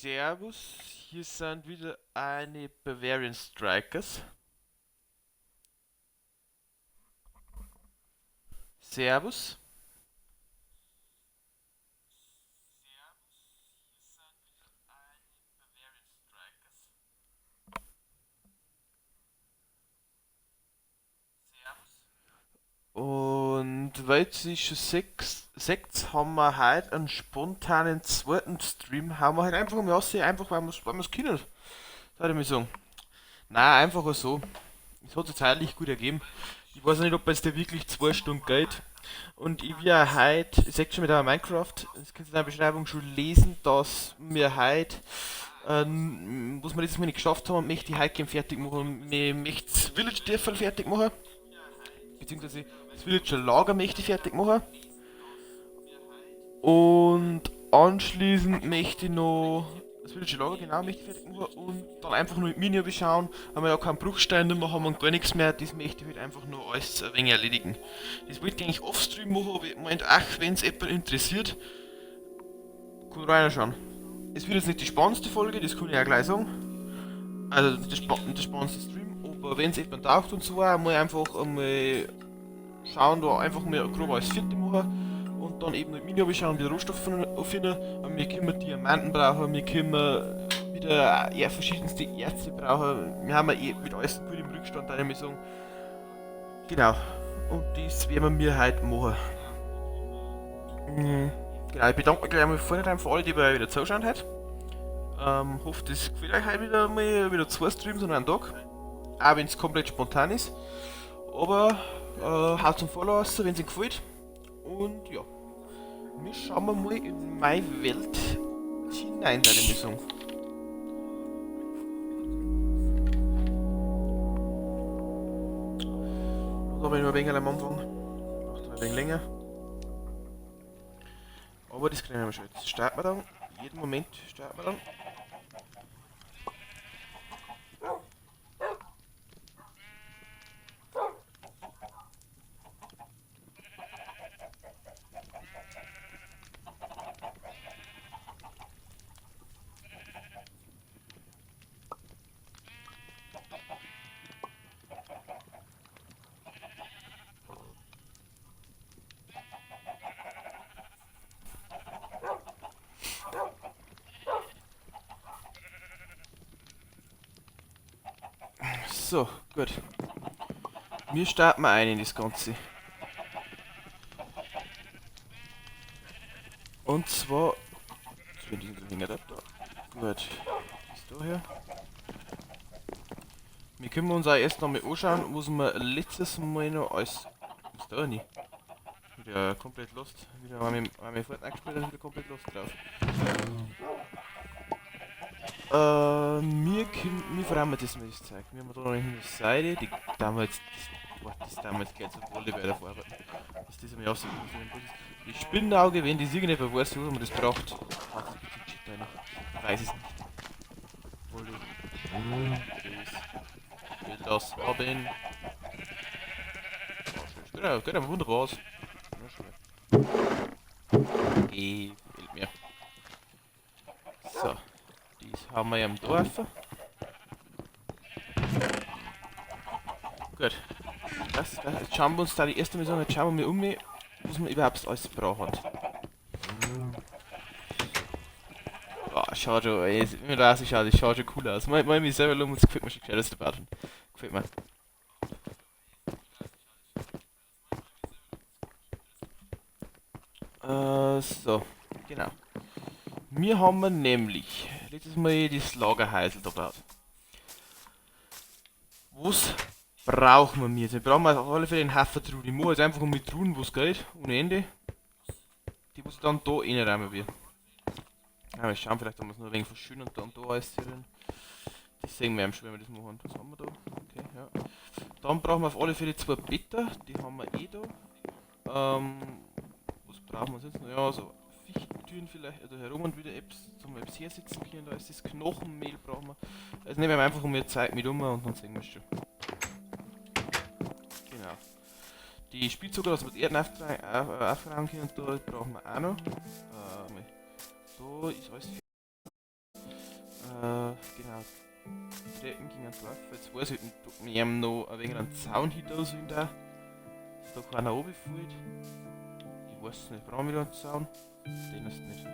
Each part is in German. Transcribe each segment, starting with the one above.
Servus, hier sind wieder eine Bavarian Strikers. Servus. Und weil sie schon sechs haben wir heute einen spontanen zweiten Stream, haben wir halt einfach mal aussehen, einfach weil wir es können, würde ich mal sagen. Nein, einfach so. Es hat sich zeitlich gut ergeben. Ich weiß nicht, ob es dir wirklich 2 Stunden geht. Und ich will heute, ich sag schon mit einer Minecraft, das kannst du in der Beschreibung schon lesen, dass wir heute, was wir letztes Mal nicht geschafft haben, möchte ich heute gerne fertig machen. Ich möchte das Village-Dörfel fertig machen, beziehungsweise das Villager-Lager möchte ich fertig machen. Und anschließend möchte ich noch das Villager-Lager genau möchte ich fertig machen und dann einfach nur mit Mini beschauen, weil wir ja keinen Bruchstein mehr haben und gar nichts mehr, das möchte ich halt einfach nur alles ein wenig erledigen. Das wollte ich eigentlich offstream machen, aber ich meinte, ach, wenn es jemand interessiert, kann reinschauen. Es wird jetzt nicht die spannendste Folge, das kann ich auch gleich sagen. Also der spannendste Stream, aber wenn es jemand taucht und so, mal einfach einmal schauen, da einfach mal grob als vierte machen und dann eben mit Mini schauen, wie Rohstoffe finden. Wir können Diamanten brauchen, wir können wieder verschiedenste Erze brauchen. Wir haben ja eh mit alles gut im Rückstand, da ich sagen. Genau. Und das werden wir heute machen. Mhm. Genau, ich bedanke mich gleich mal vornherein für alle, die bei wieder zuschauen heute. Hoffe, das gefällt euch heute wieder 2 Streams an einem Tag. Auch wenn es komplett spontan ist. Aber haut zum Follow raus, wenn es euch gefällt. Und ja, wir schauen mal in meine Welt hinein, würde ich mal sagen. Da bin ich ein wenig am Anfang. Macht ein wenig länger. Aber das kriegen wir schon. Jetzt starten wir dann. Jeden Moment starten wir dann. So, gut. Wir starten mal ein in das Ganze. Und zwar. Jetzt bin ich ein da. Gut. Bis daher. Wir können uns auch erst noch mal anschauen, was wir letztes Mal noch als. Ist da nicht? Wieder komplett lost. Wieder haben wir Fortnite gespielt und wieder komplett lost drauf. Wir verraten das mal das Zeug. Wir haben da noch eine Seite, die damals. Das damals gleich zur Wolle bei der Vorarbeit. Dass das einmal aussieht. Die Spinnenauge, wenn das irgendjemand weiß, wo man das braucht. Hat sich bitte Shit rein. Ich weiß es nicht. Wolle. Das. Will das haben. Geht aber wunderbar aus. Gefällt mir. So. Das haben wir ja im Dorf. Gut. Jetzt schauen wir uns da die erste Mission, jetzt schauen wir mal was man überhaupt alles braucht. Boah, schaut schon, ey, wenn man da so schaut, das schaut schon cool aus. Mal mich selber schauen, das gefällt mir schon gescheit, das ist der Button. Gefällt mir. So, genau. Wir haben nämlich letztes Mal das Lagerhäusl da gebaut. Was brauchen wir jetzt? Wir brauchen auf alle Fälle den Hafertruhen. Ich muss jetzt einfach mit Truhen, wo es geht, ohne Ende. Die muss ich dann da reinräumen will. Ja, wir schauen, vielleicht haben wir es noch ein wenig verschönern und dann da alles drin. Das sehen wir schon, wenn wir das machen. Was haben wir da? Okay, ja. Dann brauchen wir auf alle Fälle 2 Blätter, die haben wir eh da. Was brauchen wir sonst noch? Ja, so Fichtentüren vielleicht, oder herum und wieder Apps zum Apps hersitzen können. Da ist das Knochenmehl brauchen wir. Also nehmen wir einfach mehr Zeit mit und dann sehen wir es schon. Genau. Die Spielzucker, dass wir die Erden aufragen können, da brauchen wir auch noch. Da ist alles. Genau. Treppen gegen ein Dorf. Jetzt weiß ich nicht, ob wir ihm noch ein wenig einen Zaun hinter sind da. Dass da keiner runterfällt. Ich weiß es nicht. Brauchen wir da einen Zaun? Den ist nicht.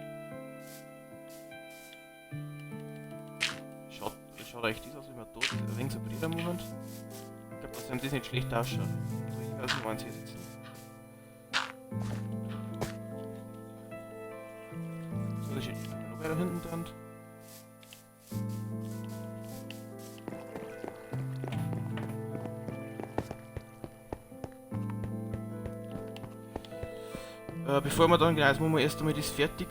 Schaut echt das aus, wenn wir dort ein wenig so Brüder machen. Ich glaube, dass ihm das nicht schlecht ausschaut. Also ich weiß nicht, wann sie hier sitzen. So, da steht noch weiter hinten dran. Bevor wir dann, genau, jetzt machen wir erst einmal das fertig.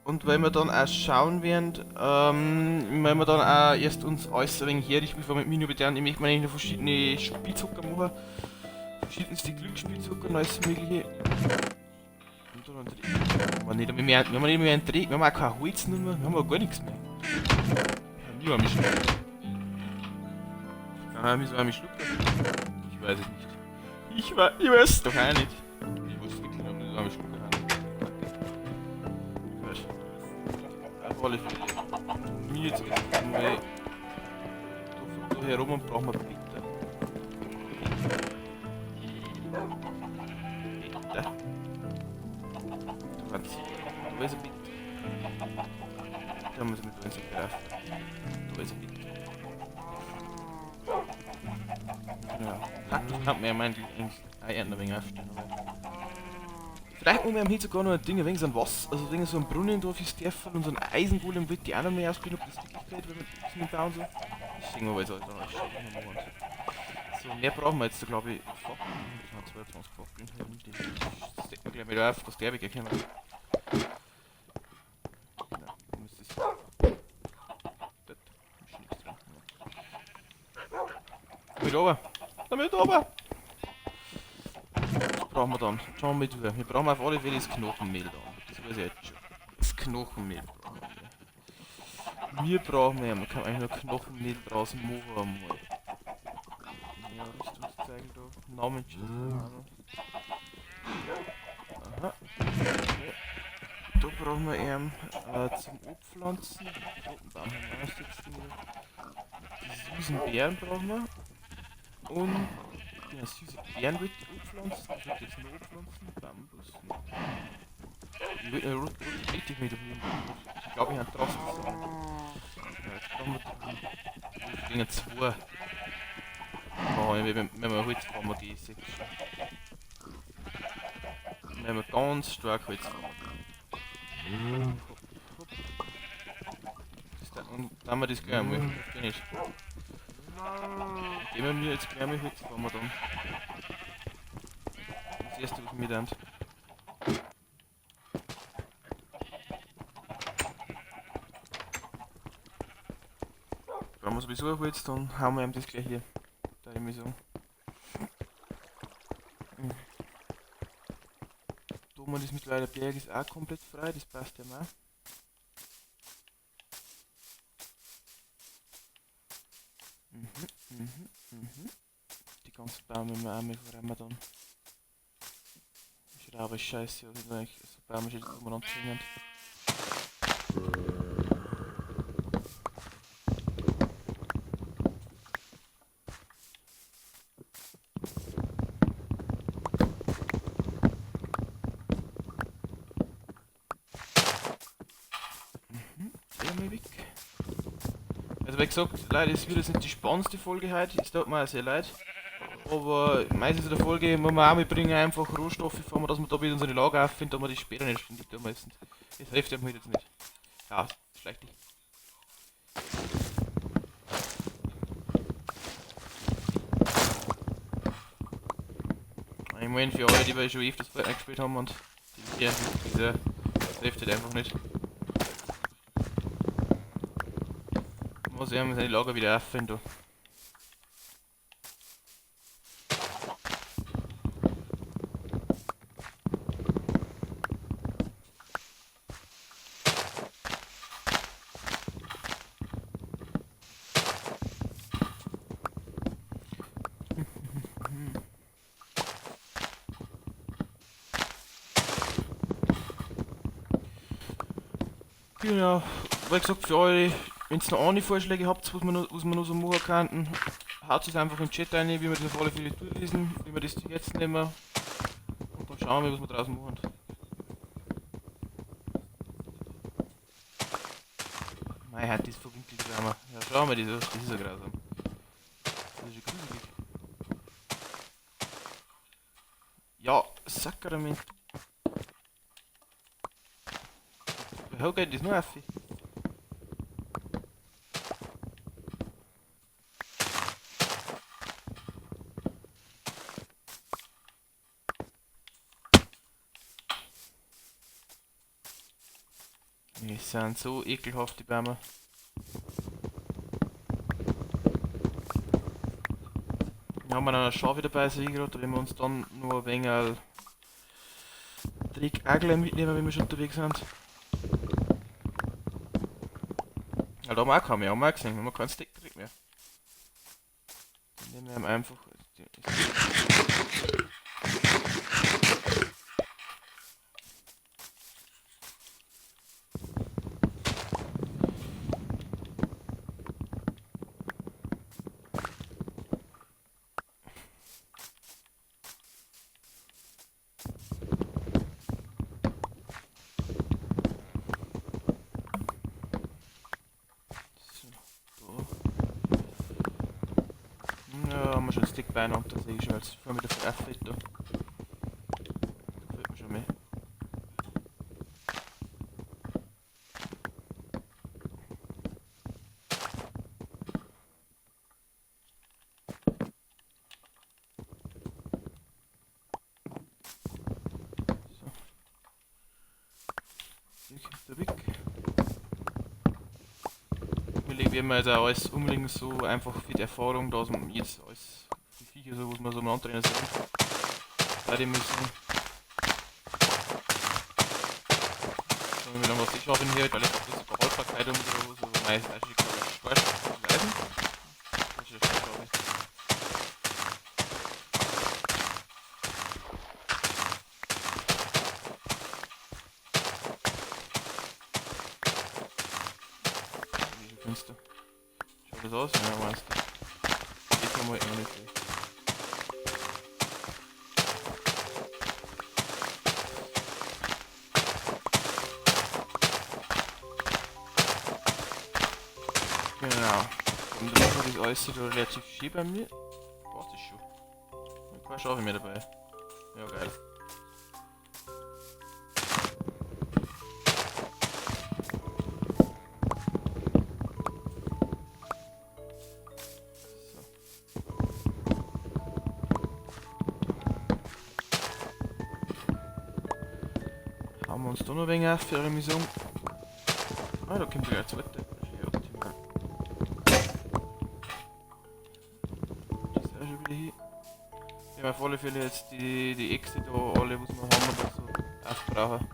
Und wenn wir dann auch schauen werden, wenn wir dann auch erst uns alles ein wenig herrichten, bevor wir mit Mini beteiligen, ich möchte noch verschiedene Spielzucker machen. Verschiedenste Glücksspielzucker und alles mögliche. Und dann wir haben nicht mehr einen Dreh, wir haben auch kein Holz mehr, wir haben auch gar nichts mehr. Wir haben schon. Wieso haben wir schlucken? Ich weiß es nicht. Ich weiß es doch auch nicht. Ich weiß wirklich nicht, wieso haben wir schlucken haben. Auf alle Fälle. Mir jetzt einmal da herum und brauchen wir Bitter. Bitter. Da ist ein Bitter. Da haben wir es mit uns gegriffen. Da ist ein Bitter. Ja, das kann man ja meinen, ein wenig öfter. Vielleicht machen wir am Hitze sogar noch ein Ding, ein wenig so ein Wasser, also so ein Brunnen da fürs Dörfel und so ein Eisengolem wird die auch noch mehr ausbilden, ob das wirklich geht, wenn wir das nicht bauen so. Das sehen wir aber jetzt alles noch schön. So, mehr brauchen wir jetzt, glaube ich, Fackeln. Ich habe 22 Fackeln. Das deckt mir gleich wieder auf, dass der wegkommen. Genau, dann müsste es. Das ist nichts dran. Damit runter! Damit runter! Was brauchen wir dann? Schauen wir mal durch. Wir brauchen auf alle Fälle das Knochenmehl da. Das weiß ich jetzt schon. Das Knochenmehl brauchen wir. Wir brauchen ja, man kann eigentlich nur Knochenmehl draus machen einmal. Ja, Rüstungszeichen da. Namensschild. Aha. Okay. Da brauchen wir eben zum Abpflanzen. Da haben wir erst jetzt die süßen Beeren brauchen wir. Und ja, süße Beeren würde ich abpflanzen. Ich würde jetzt noch abpflanzen. Bambus. Ich will rot richtig mit ich glaube, ich habe draußen gesagt. Ja, jetzt brauchen wir gegen 2. Oh, wenn wir Holz brauchen wir die 6. Wenn wir ganz stark Holz brauchen. Und dann haben wir das gleich einmal. Das geht nicht. Geben wir jetzt gleich mal Holz, brauchen wir dann. Das erste, was wir dann. Brauchen wir sowieso ein Holz, dann hauen wir ihm das gleich hier. Da ich sagen. Thomas ist mittlerweile, der Berg ist auch komplett frei, das passt ja mal. Die ganzen Bäume im Arme verbrennen dann. Schaut aber scheiße aus, wenn ich so Bäume steht, wo man anzwingen. Weg. Also wie gesagt, leider ist wieder nicht die spannendste Folge heute, es tut mir auch sehr leid. Aber meistens in der Folge muss man auch mitbringen, einfach Rohstoffe, dass man da wieder unsere Lager auffindet, damit man die später nicht findet. Meistens. Das hilft einem jetzt nicht. Ja, schlecht nicht. Ich meine für alle, die wir schon öfters Fortnite gespielt haben und die hier, das hilft halt einfach nicht. Muss er seine Lager wieder auffinden. Genau, wie gesagt, für alle Wenn ihr noch andere Vorschläge habt, was wir noch so machen könnten, haut es einfach in den Chat rein, wie wir das auf alle Fälle durchlesen, wie wir das jetzt nehmen. Und dann schauen wir, was wir draus machen. Mein Hand ist verwinkelt, Wärmer. Ja, schauen wir das ist ja grausam. Das ist ja gruselig. Ja, Sakrament. How geht das noch, Affi? Die sind so ekelhaft, die Bäume. Wir haben dann eine Schafe dabei, sehe ich gerade, wenn wir uns dann nur ein wenig Dreck auch gleich mitnehmen, wenn wir schon unterwegs sind. Ja, da haben wir auch keinen mehr, haben wir auch gesehen, wir haben keinen Steak mehr. Dann nehmen wir ihm einfach. Ja, haben wir schon ein Stick beieinander, das sehe ich schon, jetzt fahren wir wieder veröffnet da. Da gefällt mir schon mehr. So. Hier kommt der weg. Überlegen wir mal jetzt auch alles umlegen, so einfach für die Erfahrung, dass man jetzt alles, die Viecher, so, was man so umeinander drinnen sehen. Bei dem müssen. Schauen wir mal, was ich habe hier, weil ich glaube, das ist sogar Haltbarkeit und so, meist eigentlich Sport, Leiden. Das ist ja schon, glaube ich. Wie findest du? Schaut das aus? Ja, meinst du? Geht man mal immer nicht durch. Genau. Und dann ist alles so relativ schön bei mir. Was ist schon? Ich habe Schafe mehr dabei. Ja, geil. Haben wir uns da noch ein wenig auf für eine Mission. Ah, da kommt gleich zweite. Das ist ja optimal. Das ist auch schon wieder hier. Wir haben auf alle Fälle jetzt die Äxte da, alle, was wir haben, oder so aufbrauchen.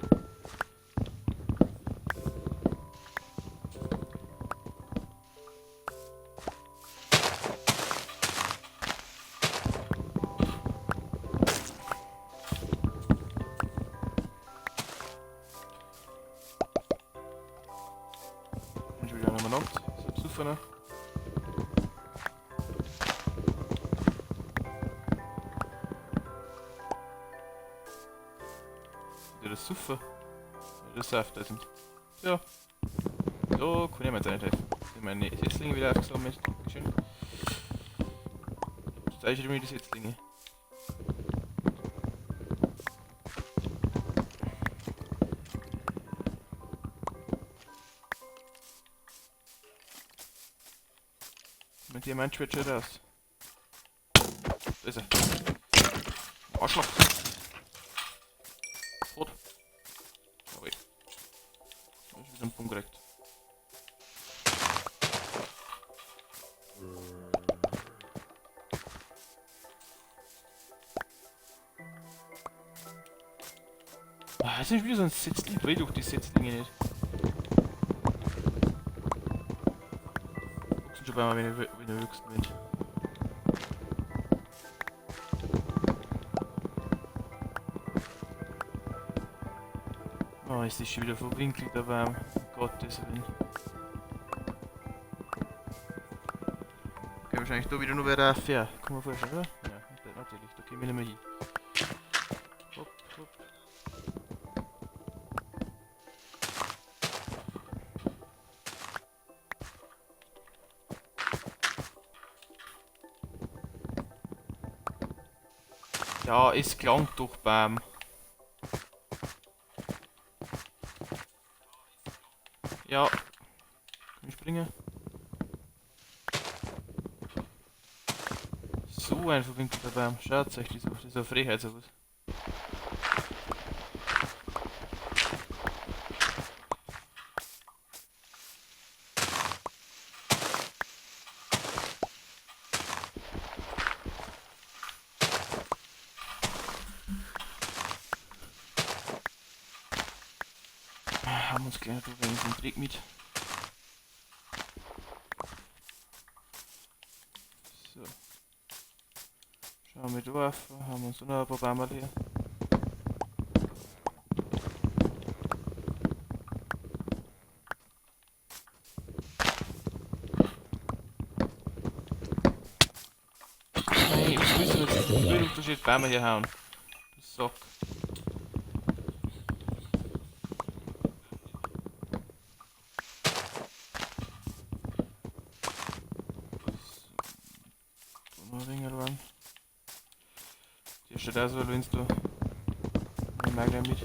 Dann schon wieder umeinander, so zu fahren. Ja, das ist super. Ja, das Saft, das sind. So. So, kann ich mir jetzt nicht helfen. Ich meine Setzlinge wieder aufgesammelt. Dankeschön. Jetzt zeige ich mir die Setzlinge. Mit dem Mensch wird schon raus. Da ist er. Arschloch. Tot. Sorry. Da ist wieder ein Punkt gekriegt. Ah, jetzt ist wieder so ein Setzling. Ich will doch die Setzlinge nicht. Guckst du schon bei mir, wenn du höchsten Wind. Oh, ist das schon wieder verwinkelt, aber um Gottes Willen. wahrscheinlich da wieder nur wer fair. Kann man vorstellen, oder? Ja, natürlich, da käme ich nicht mehr hin. Hopp, hopp. Ja, es klang doch beim. Ja, kann ich springen? So ein verwinkelter Baum. Schaut euch das auf, das ist eine Frechheit sowas. Haben wir uns gleich da wegen den Trick mit. So. Schauen wir da auf, haben wir uns noch ein paar Bäume hier. Nein, ich muss jetzt Unterschied Bäume hier hauen. Du Sack. Die steht auch so, wenn du. Ich mag gleich mit.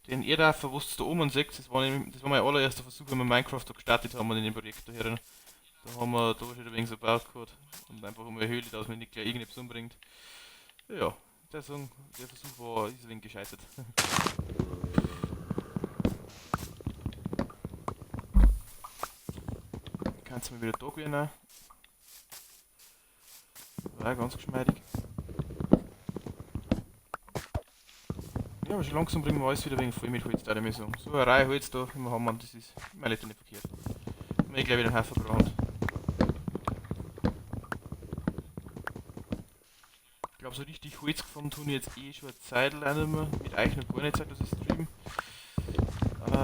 Den ihr da verwusst da oben seht, das war mein allererster Versuch, wenn wir Minecraft da gestartet haben in dem Projekt da her. Da haben wir da schon ein wenig so gebaut gehabt und einfach um eine Höhle, dass man nicht gleich irgendetwas umbringt. Ja, der Versuch war ist ein wenig gescheitert. Kannst du mal wieder da gehen? War ganz geschmeidig. Ja, aber schon langsam bringen wir alles wieder wegen voll mit Holz, da ich sagen. So eine Reihe Holz da, immer haben wir, das ist mein Leute nicht verkehrt. Ich gleich wieder einen Haufen verbrannt. Ich glaube, so richtig Holz gefunden tun ich jetzt eh schon eine Zeit lang nicht mehr. Mit euch noch gar nicht Zeit, dass ich stream.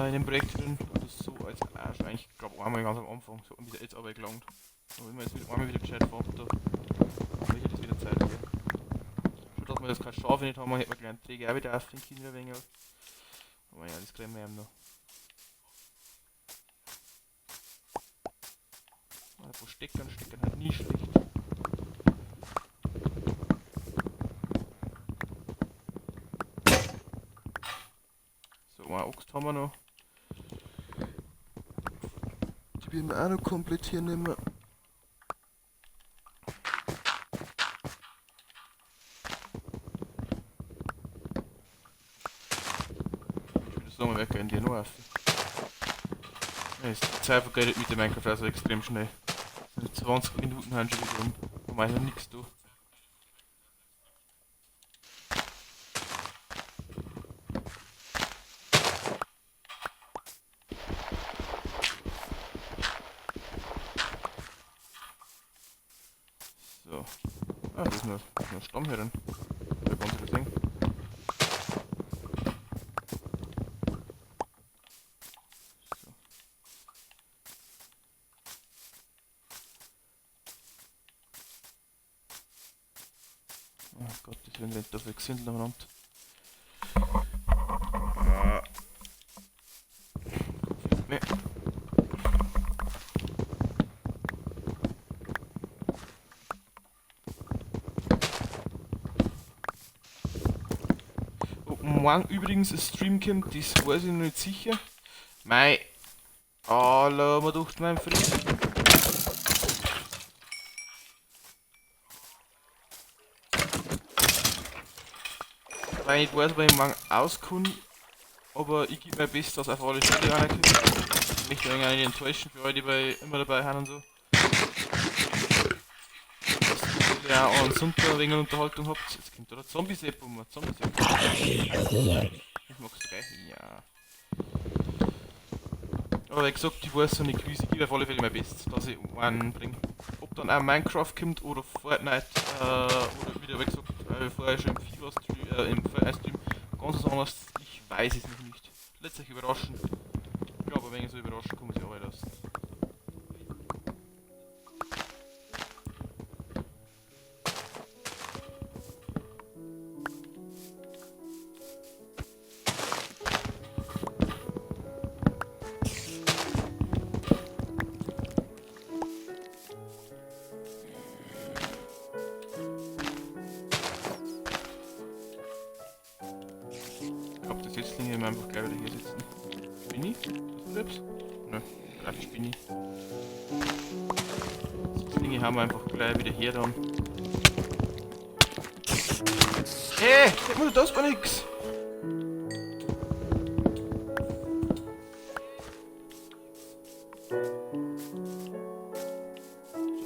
In dem Projekt drin. Oder so als auch schon eigentlich, glaube einmal ganz am Anfang. So hat mich jetzt aber gelangt. Aber wenn man jetzt einmal wieder gescheit fängt, da habe ich das wieder Zeit hier. Schon dass wir das kein Schaf nicht haben, hätten wir gleich einen Träger auch wieder auffinden können, ein wenig. Aber ja, das kriegen wir eben noch. Ein paar Steckern halt nie schlecht. So, eine Axt haben wir noch. Die werden wir auch noch komplettieren nehmen. Ich würde sagen, wir können die noch auf. Die Zeit vergeht mit dem Minecraft also extrem schnell. 20 Minuten haben schon wieder rum. Da mache ich noch nichts da. So. Ah, das ist nur Stamm hier drin. Da kann sich das sehen. So. Oh Gott, das werden nicht dafür gesindelt am Rand. Nee. Morgen übrigens ein Stream kommt, das weiß ich noch nicht sicher. Mei. Alter, man dachte mein Frieden. Weil ich nicht weiß, ob ich morgen auskomme, aber ich gebe mein Bestes, dass auf alle Fälle reinkommt. Ich möchte mich nicht enttäuschen für alle, die immer dabei sind und so. Dass ihr auch am Sonntag ein wenig Unterhaltung habt. Jetzt kommt da der Zombie-Sepp um. Zombie-Sepp. Ich mag's gleich. Ja. Aber wie gesagt, ich weiß noch nicht, wie ich gebe auf alle Fälle mein Bestes, dass ich einen bringe. Ob dann auch Minecraft kommt oder Fortnite oder wieder wie gesagt, vorher schon im FIFA-Stream, im Fortnite-Stream, ganz was anderes, ich weiß es noch nicht. letztlich überraschen. Ich glaube, wenn ich so überraschen, kann man sich auch lassen. Ich glaube, die Sitzlinge haben einfach gleich wieder hier sitzen. Spinni? Selbst? Nö, gerade Spinni. Sitzlinge haben wir einfach gleich wieder hier dann. Hey! Das war nix!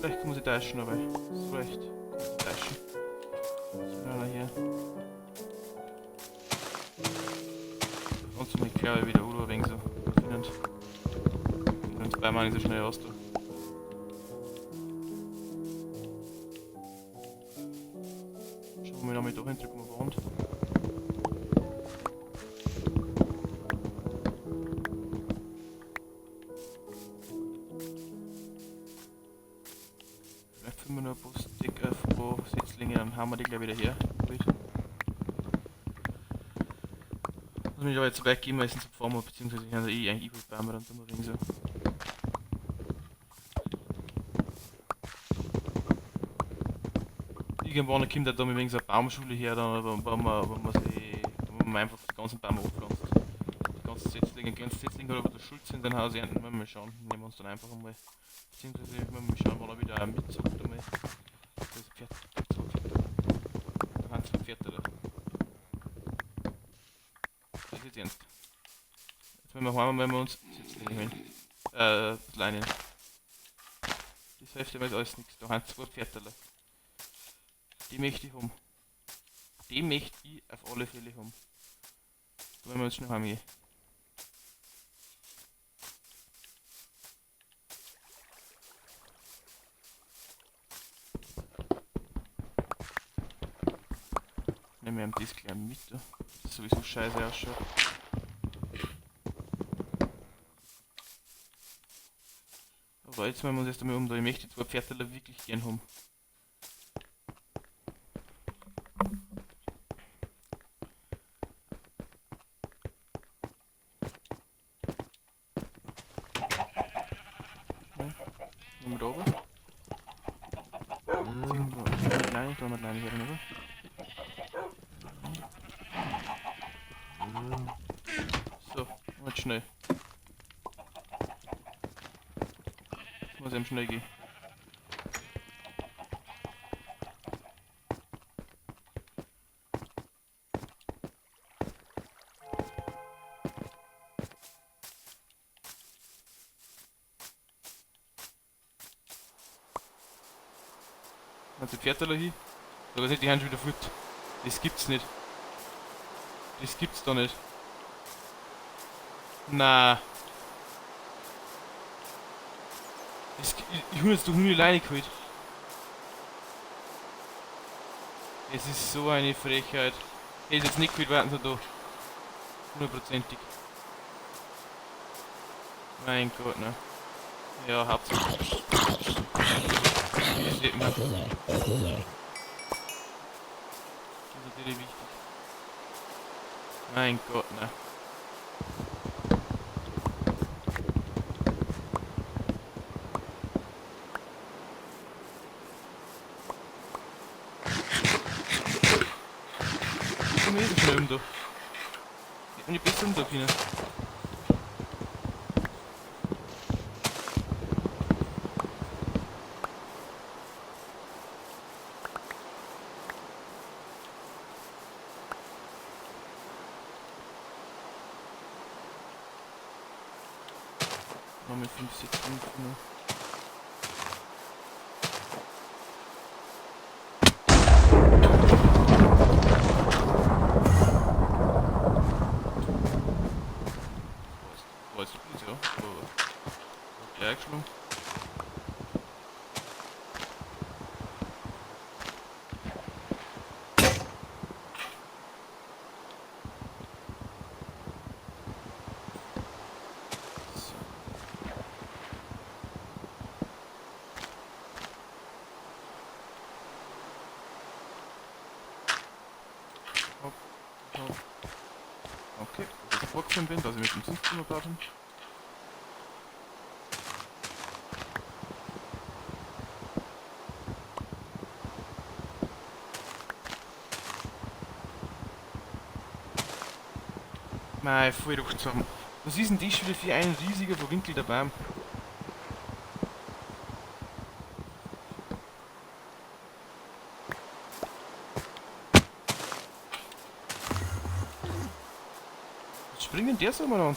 Vielleicht kann man sie täuschen, aber so recht. Täuschen. So, hier. Und ich glaube wieder Udo wegen so. Und zwei Mal nicht so schnell aus. Schauen wir damit doch hinter dem Wand. Vielleicht finden wir noch ein paar Sticker von Sitzlinge, dann haben wir die gleich wieder her. Muss mich aber jetzt weggehen, meistens zum Farmer, beziehungsweise ich habe eh eigentlich E-Boot-Bäume und dann wegen so. Irgendwann kommt da mit wegen so einer Baumschule her, dann, wo man einfach die ganzen Bäume abpflanzt. Die ganzen Setzlinge, oder wo der Schuld sind, dann Haus ernten, wenn wir mal schauen. Nehmen wir uns dann einfach einmal. Beziehungsweise wenn wir mal schauen, wann er wieder mitzuckt einmal. Das ist Pferd, da haben zwei Pferde da. Das ist jetzt ernst. Jetzt wenn wir uns Setzlinge holen. Leinen. Das hilft ja alles nichts, da haben zwei Pferde. Die möchte ich haben. Die möchte ich auf alle Fälle haben. Da werden wir uns schnell heimgehen. Nehmen wir das gleich mit, das sowieso scheiße ausschaut. Aber jetzt wollen wir uns erst einmal da. Ich möchte die zwei Pferde wirklich gern haben. Nehmen wir da oben. Da haben wir kleine hier rüber. So, jetzt schnell. Jetzt muss eben schnell gehen. Hat die Pferde hin? Da sind die Hände wieder fort. Das gibt's nicht. Das gibt's doch nicht. Na. Ich hol jetzt doch nur alleine geholt. Es ist so eine Frechheit. Ich hätte jetzt nicht geholt, warten Sie da. 100%ig. Mein Gott, ne. Ja, hauptsächlich. Das steht mir. Das ist natürlich wichtig. Mein Gott, ne. Ich komme eh so schnell um da. Ich bin nicht besser um da können. Noch mit 5 Sekunden. War jetzt gut, ja. Aber gleich geschlagen. vorgefahren bin, dass ich mit dem Zugzimmer gebaut habe. Mei, voll doch zusammen. Was ist denn das wieder für ein riesiger verwinkelter Baum? Was springen der so umeinander?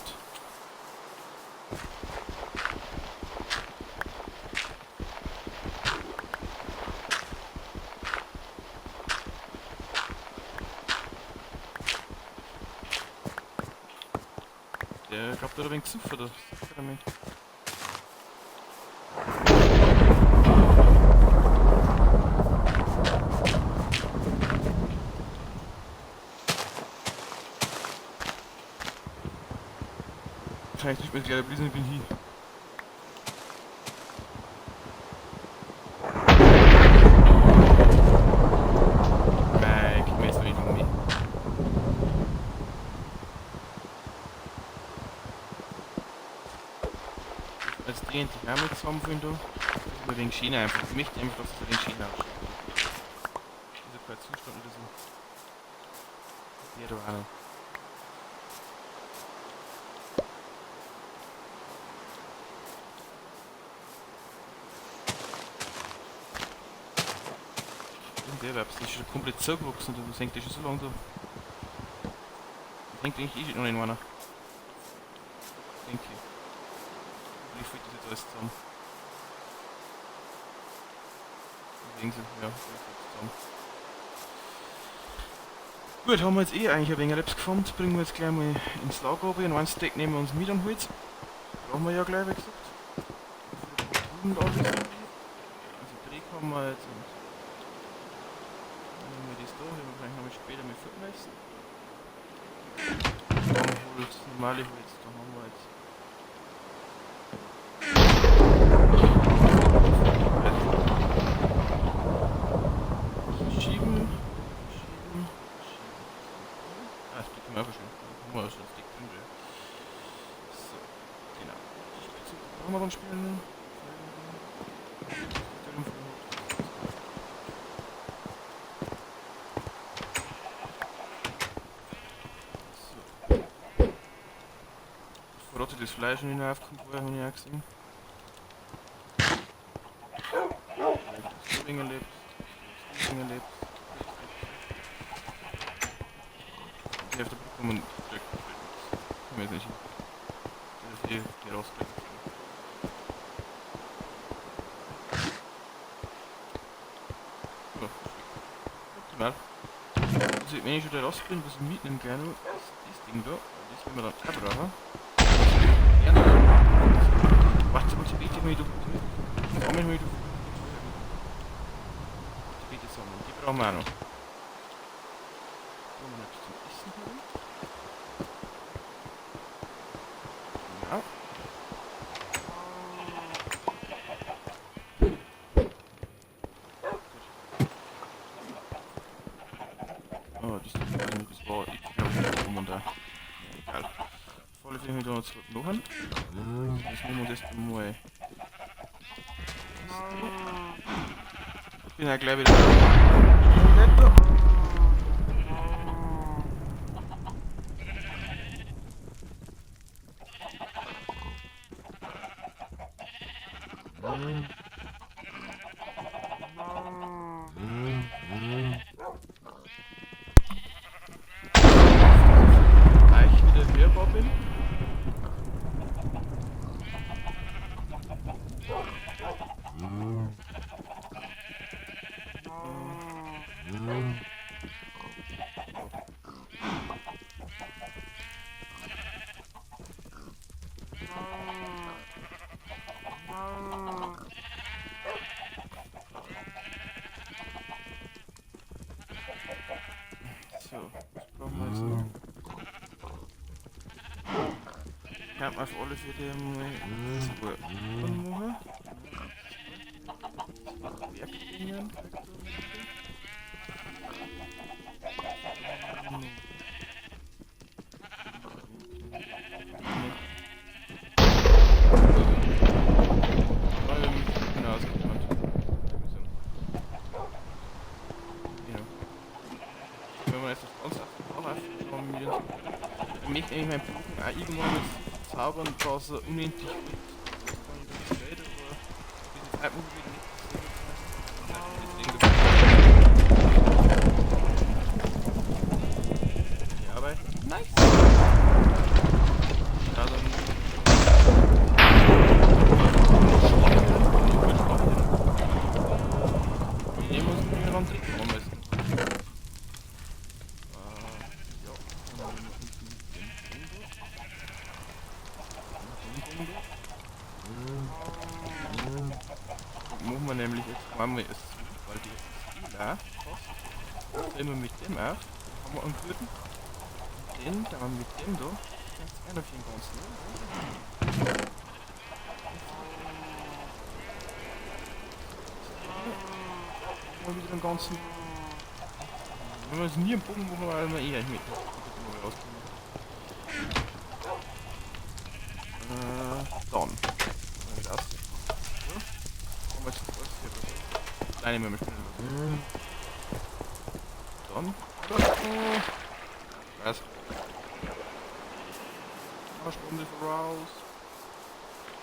Der glaubt, der hat ein wenig gesoffen, oder? Wahrscheinlich nicht mehr gleich Blisen, ich bin hier. Nein, krieg mir jetzt noch nicht um mich. Jetzt die endlich auch mit zusammenführen da. Das ist nur wegen Schiene einfach. Ich möchte einfach, dass es wegen Schiene ausschaut. Dieser kein Zustand oder so. Der da auch noch. Der Werbs, das ist schon komplett zugewachsen, das hängt ja schon so lange da. Das hängt eigentlich noch in einer. Denke ich. Wie fällt das jetzt alles zusammen? Deswegen sind ja, das zusammen. Gut, haben wir jetzt eh eigentlich ein wenig Reps gefunden, bringen wir jetzt gleich mal ins Lager runter und ein Steak nehmen wir uns mit an Holz. Brauchen wir ja gleich, wie gesagt. Und alles. Also Dreck haben wir jetzt und dann nehmen wir das da, den wir vielleicht noch später mit Futtermessen. Holz, normale Holz, da haben wir jetzt. Schieben. Ah, das geht mir einfach schön. Da haben wir schon ein Stick drin. So, genau. Die Spitze brauchen wir dann spielen. Verrottetes Fleisch in den aufkommt, vorher habe ich auch gesehen. Zwillinge lebt. Zwillinge lebt. Die Hälfte bekommen und direkt kann mir jetzt nicht. Das ist eh die rauskriegen. So, optimal. Also wenn ich schon da raus bin, was ich mitnehmen gerne, ist das Ding da. Das will man dann auch brauchen. Warte mal, die Beete mal du. Sammeln mal du. Die Beete sammeln, die brauchen wir auch noch. Da haben wir noch etwas zum Essen haben. Genau. Oh, das war, ich glaube, das rum und da. Egal. Auf alle Fälle da noch machen. Das machen wir das dann mal. Ich bin ja gleich wieder. Da ich wieder hörbar bin. So, was brauchen wir jetzt noch? Ich habe auf alle Fälle mal zwei anmachen. Werkdingen. meinen Bogen auch irgendwann mal so zaubern, dass er unendlich wird. Ich weiß gar nicht, ob das geht, aber bis jetzt halt muss ich nicht deswegen ja, aber nice! Ja, dann. Nehmen wir uns mit dem Randtrick am besten. Ja, dann nehmen wir uns mit dem machen wir nämlich jetzt einmal es, weil die ist leer fast. Dann drehen wir mit dem auf, haben wir einen guten. Den, dann haben wir mit dem da. Jetzt einer für den ganzen. Mal wieder den ganzen. Wenn wir es nie im Bogen machen, weil wir eher mit. Dann. Das. So. Kommen wir jetzt kurz hier. Kleine Mömmel spielen. Dann. Was? Stunde voraus.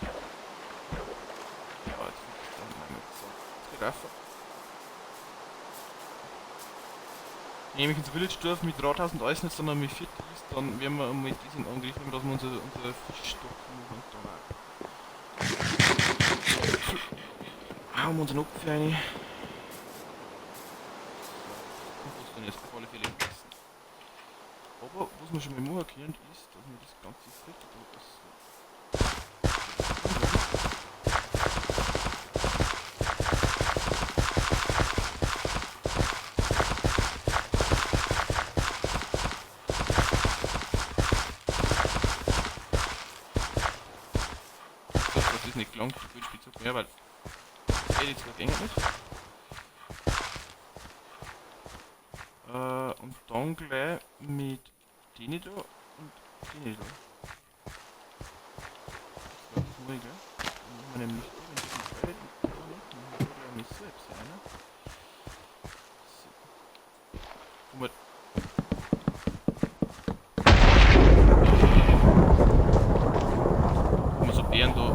Ja, jetzt wird es dann mal mit. So. Jetzt geht einfach. Nämlich ins Village dürfen mit Rathaus und alles nicht, sondern mit 4 ist, dann werden wir mit diesen angegriffen, dass wir unser Fischstock machen und dann hauen wir unseren Opfer rein. Das dann jetzt auf alle Fälle essen. Aber was wir schon mal machen können, ist, dass wir das ganze Fett da ist. Das ist nicht lang, gut Spitzhack mehr, weil geht jetzt gerade nicht. Und dann gleich mit denen da und denen da. Das muss ich gleich. Dann machen wir nämlich da, wenn das nicht beide da nicht, dann machen wir gleich mit selbst einer. So. Guck mal. Guck mal, so Bären da.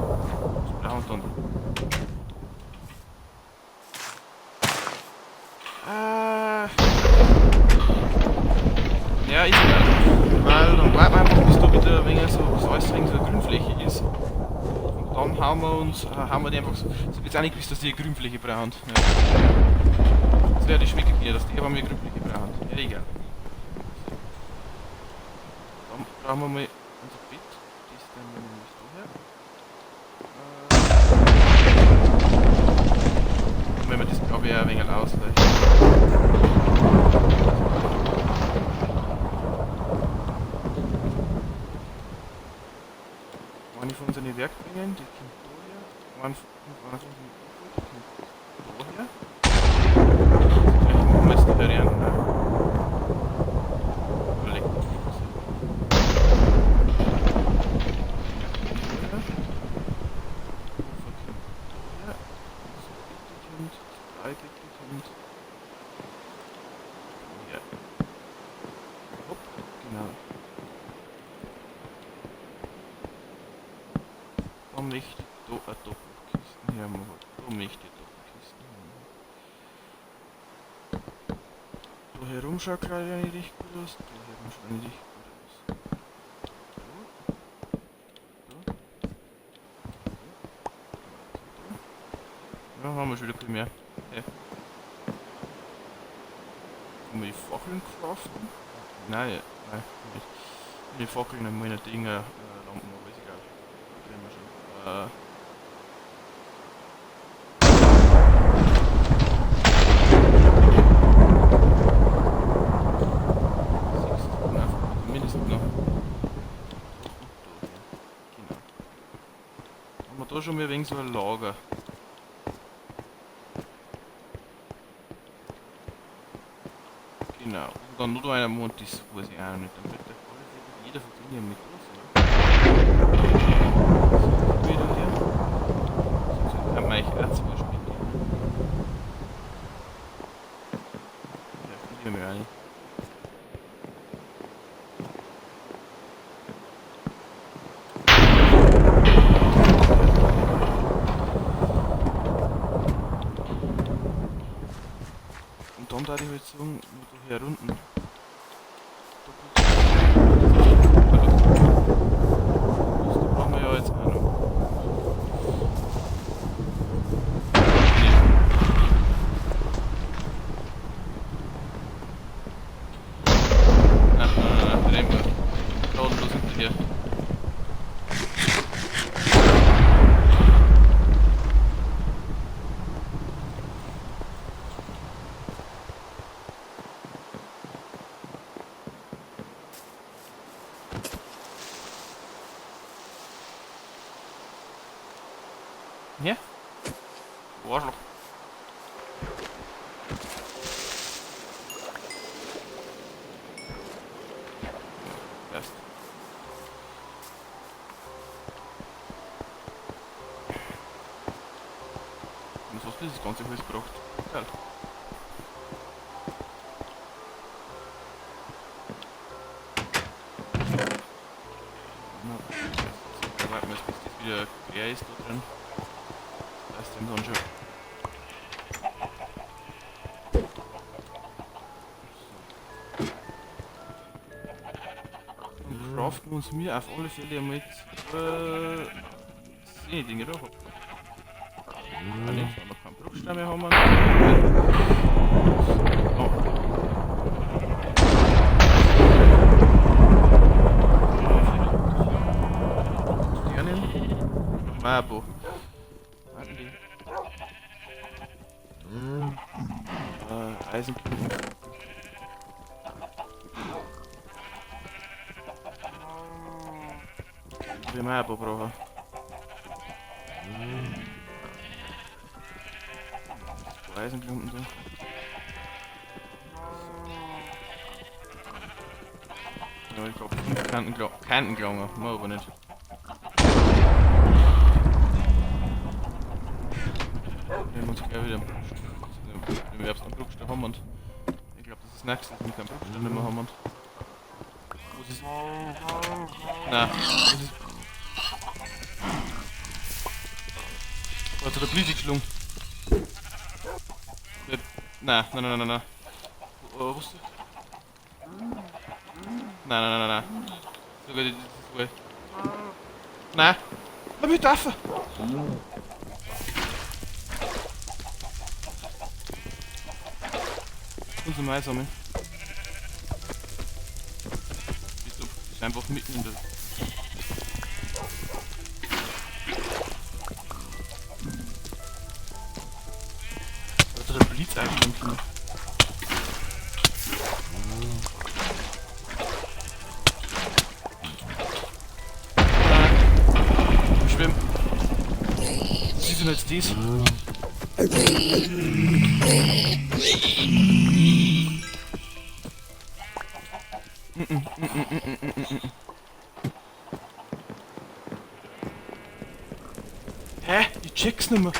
So blau und dann. Ja, ist egal. Weil dann warten wir einfach, bis da wieder ein wenig so alles so eine Grünfläche ist. Und dann hauen wir die einfach so. So jetzt auch nicht gewusst, dass die eine Grünfläche brauchen. Ja. Das wäre die schmecken hier, dass die aber mehr Grünfläche brauchen. Ja, egal. Dann brauchen wir mal unser Bett. Das stellen wir nämlich da her. Dann werden wir das glaube ich auch ein wenig ausreichen. Eine von unseren Werkbringen, die kommt daher. Eine von unseren die kommt daher. Vielleicht machen wir jetzt die Varianten. Überlegt nicht. Hopp, genau. Dann möchte ich da eine Doppelkiste hermachen. Da möchte ich Doppelkisten hermachen. Da herum schaut gerade nicht recht gut aus. Da herum schaut nicht recht gut aus. Da. Da. Ja, haben wir schon wieder viel mehr. Hey. Können wir die Fackeln craften? Nein, nein, nicht. Die Fackeln haben meine Dinge, Lampen, aber ist egal. Kriegen wir schon. Mindestens noch. Genau. Haben wir da schon mal wegen so ein Lager. Genau. Und dann nur einer Mond, das weiß ich auch nicht. Dann wird der jeder von denen mit drauf, oder? Wieder hier. Sonst haben wir eigentlich auch zum Beispiel. Ja, ich nehme mir auch nicht. dann da ich halt sagen, nur da hier unten. Da brauchen wir ja jetzt auch noch. Nein, nehmen wir. Gnadenlos hinterher. Ja? Arschloch. Passt. Und was hast du das ganze Holz gebracht? Geil. Na, so warten wir jetzt, bis das wieder quer ist da drin. Das ist dann schon. Dann craften wir uns mir auf alle Fälle einmal Dinge da. Kann nicht, weil wir keinen Bruchstein mehr haben. Oh. Sternen. Mabo. Warten die. Eisenkluten. Wir Mabo brauchen. Eisenklumpen da. Ja, ich glaube 5 Kanten gelangen, mal aber nicht. Wir haben uns gleich wieder im Herbst einen Bruchstein haben und ich glaube das ist das nächste, dass wir keinen Bruchstein mehr haben. Was ist. Nein, was ist. Was hat der Blitz geschlungen? Nein. Was? Nein. Sogar die Uhr. Nein! Hab ich dürfen! Und so Mais sammeln. Ist einfach mitten in der. Was hat der Blitz eigentlich schon? Schwimmen. Was ist denn jetzt das? Hä? Ich check's nicht mehr.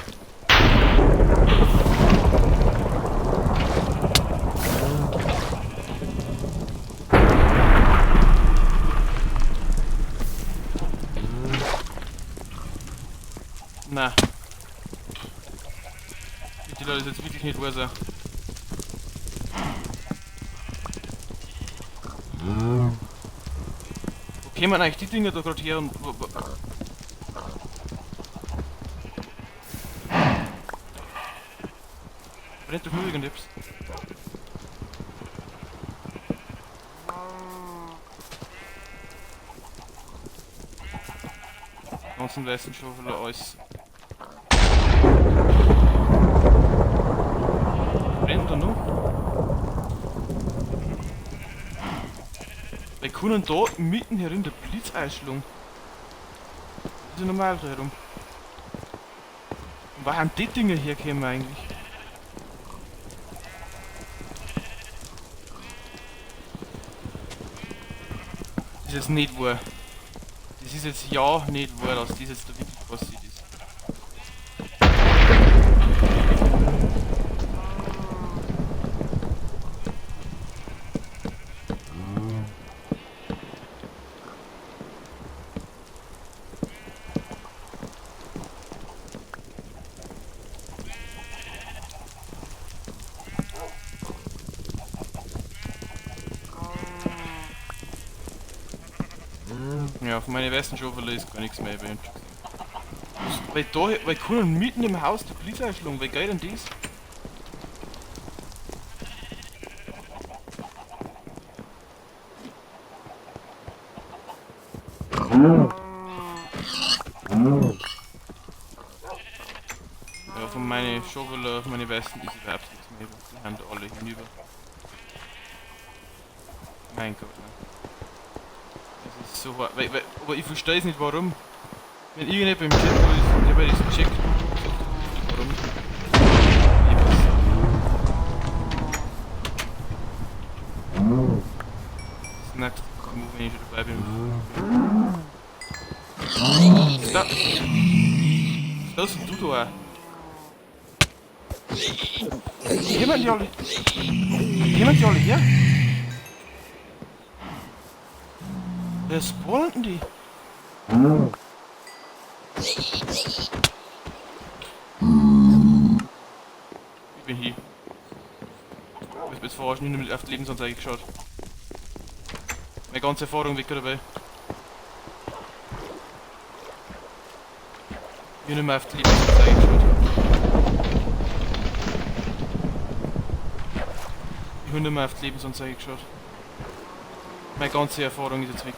Na. Bitte Leute, das ist jetzt wirklich nicht wahr sein. Wo kämen eigentlich die Dinger da gerade her und. Brennt doch nur irgendetwas. Ganzen weißen Schaufel alles. Brennt da noch? Wir können da mitten herin der Blitz einschlagen. Das ist ja normal da herum. Und woher haben die Dinger hergekommen eigentlich? Das ist jetzt nicht wahr. Das ist jetzt ja nicht wahr, dass das jetzt da wirklich passiert ist. Ja, von meinen weißen Schaufel ist gar nichts mehr erwähnt. Weil da, weil können mitten im Haus die Polizei einschlagen, wie geil denn das? Ja, von meinen Schaufel, von meinen weißen ist überhaupt nichts mehr. Die haben alle hinüber. Mein Gott, ne. Das ist so hart. Aber ich verstehe es nicht, warum. Wenn irgendjemand beim Chat ist, der bei diesem checkt, warum? Ich weiß das nächste Move, wenn ich schon dabei bin. Was ist das? Du da? Kommen die alle? Kommen die alle her? Wer spawnen die? Ich bin hier. Ich bin jetzt verarschen, ich habe auf die Lebensanzeige geschaut. Meine ganze Erfahrung weg dabei. Ich habe nicht mehr auf die Lebensanzeige geschaut. Ich habe nicht mehr auf die Lebensanzeige geschaut. Meine ganze Erfahrung ist jetzt weg.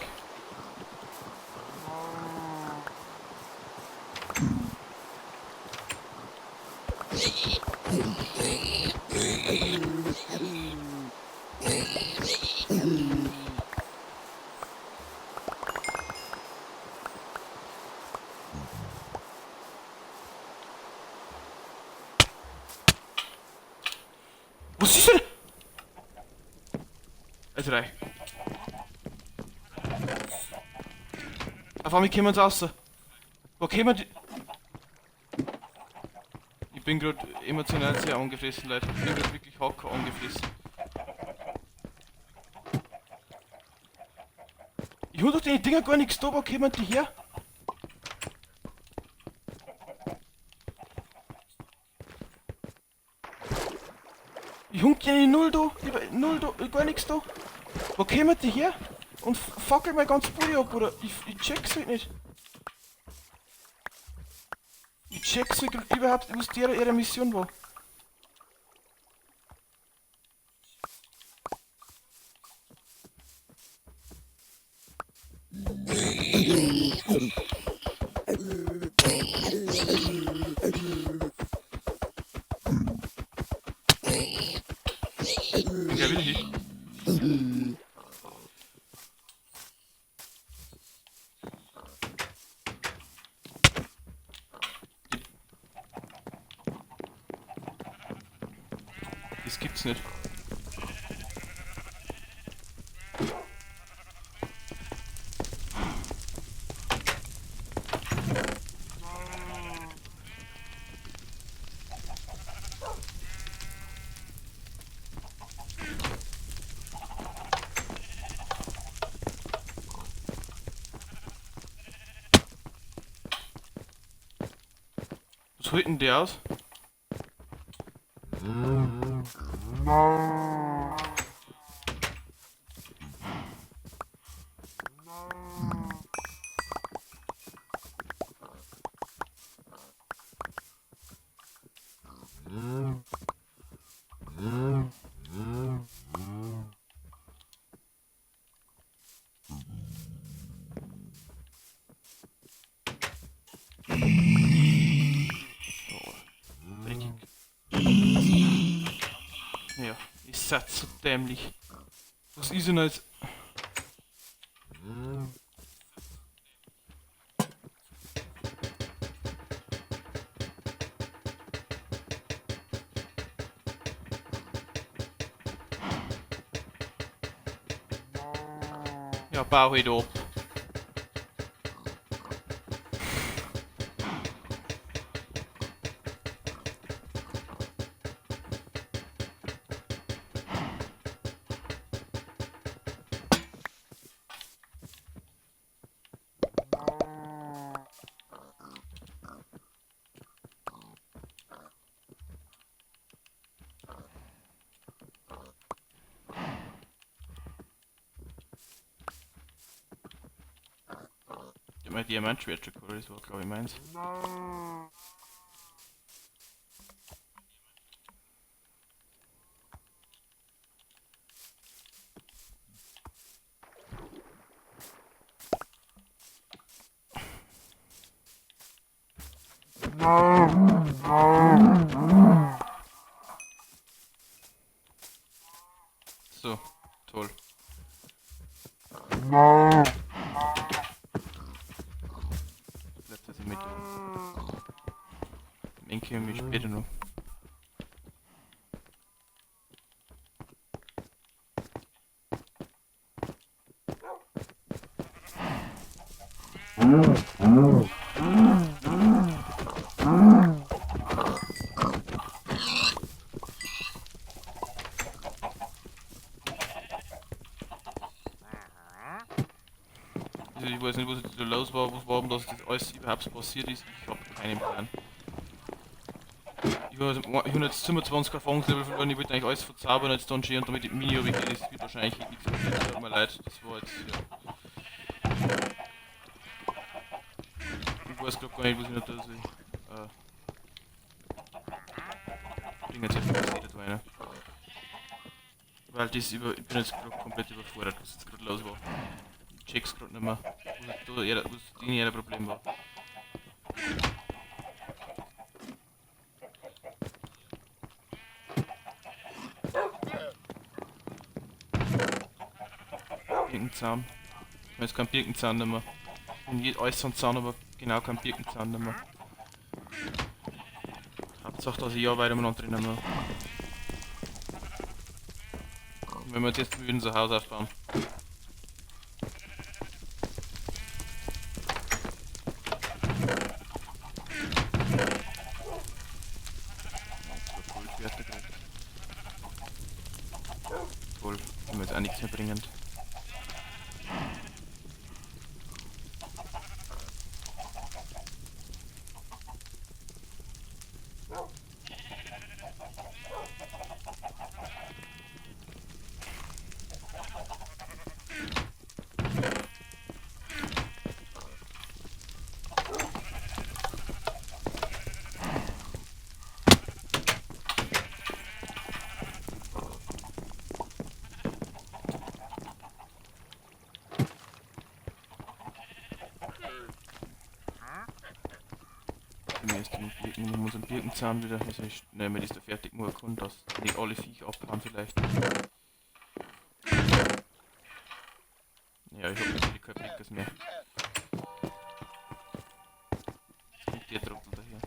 Was ist denn? Also rein. Auf einmal kommen sie raus. Wo kommen die? Ich bin gerade emotional sehr angefressen, Leute. Ich bin gerade wirklich hacker angefressen. Ich hab doch die Dinger gar nichts da, wo kommen die her? Ich hab keine null da, null da, gar nichts da. Wo kommen die her? Und fackel mein ganzes Body ab, oder? Ich check's halt nicht. Ich check's halt überhaupt, was ihre Mission war. Ja, will ich. Das gibt's nicht. Was holt denn der aus? Ja, ihr seid so dämlich. Was ist denn jetzt? Ja, bau halt ab. mein Diamantschwert schon geholt, das war glaube ich meins. So, toll. Bleibt das in Mitte. Den können wir später noch. Also ich weiß nicht, was jetzt da los war, warum das alles überhaupt passiert ist. Ich habe keinen Plan. Ich habe jetzt 27 Erfahrungslevel verloren, ich wollte eigentlich alles verzaubern jetzt dann schon und damit die Mini habe ich das wird wahrscheinlich nichts passieren. Tut mir leid, das war jetzt ja. Ich weiß gerade gar nicht, was ich noch da soll. Ich bringe jetzt einfach das da rein. Weil das ich bin jetzt gerade komplett überfordert, was jetzt gerade los war. Ich check's gerade nicht mehr, was das Problem war. Birkenzahn. Ich habe jetzt keinen Birkenzahn mehr. Und alles so ein Zahn, aber genau keinen Birkenzahn mehr. Hauptsache, dass ich ja weiter miteinander drinnen habe. Wenn wir jetzt würden so ein Haus aufbauen. Toll, wenn wir jetzt auch nichts mehr bringen. Wir haben unseren Birkenzahn wieder, also ich nehme das da fertig machen kann, dass nicht alle Viecher abhauen vielleicht. Ja, ich habe natürlich keine Pickers mehr. Jetzt kommt der Trottel daher.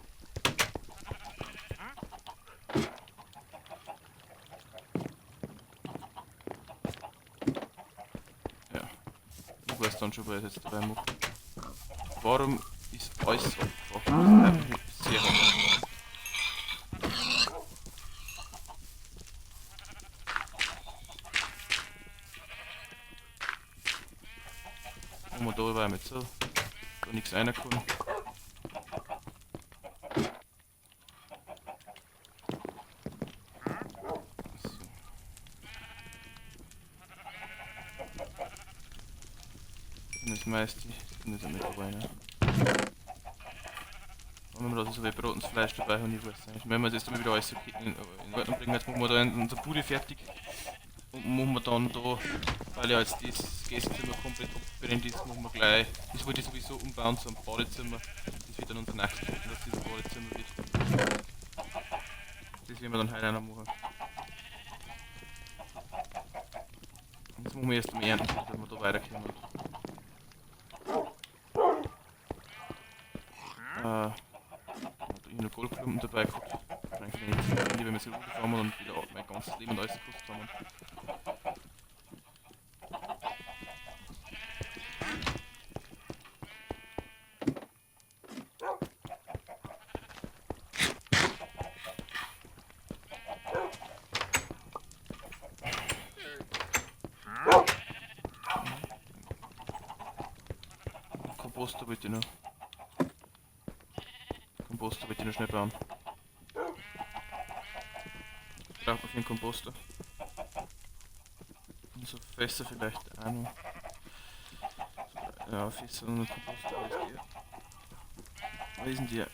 Ja, ich weiß dann schon, was ich jetzt dabei mache. Warum ist alles so einfach? Sehr einfach. Und wir da weil mit so, da nichts reinkommen. So. Und das meiste, das ist mit dabei, ne? Und wenn wir da so wie Brot und Fleisch dabei haben, ich weiß nicht. Wenn wir das dann wieder alles in Ordnung bringen, jetzt machen wir da unser Bude fertig. Und machen wir dann da, weil ja jetzt das Gästezimmer komplett abbrennt ist, machen wir gleich, das wollte ich sowieso umbauen zu einem Badezimmer. Das wird dann unser nächstes, dass dieses Badezimmer wird. Das werden wir dann heute auch noch machen. Und das machen wir erst am Ernten, dass wir da weiterkommen. Da ich noch Goldklumpen dabei gehabt. Wahrscheinlich wenn wir so runterfahren und wieder mein ganzes Leben und alles gekostet haben. Komposter wollte ich noch. Komposter wollte ich noch schnell bauen. Braucht man für einen Komposter. Und so Fässer vielleicht auch noch. Ja, Fässer und Kompost, weiß der. Wo ist denn der?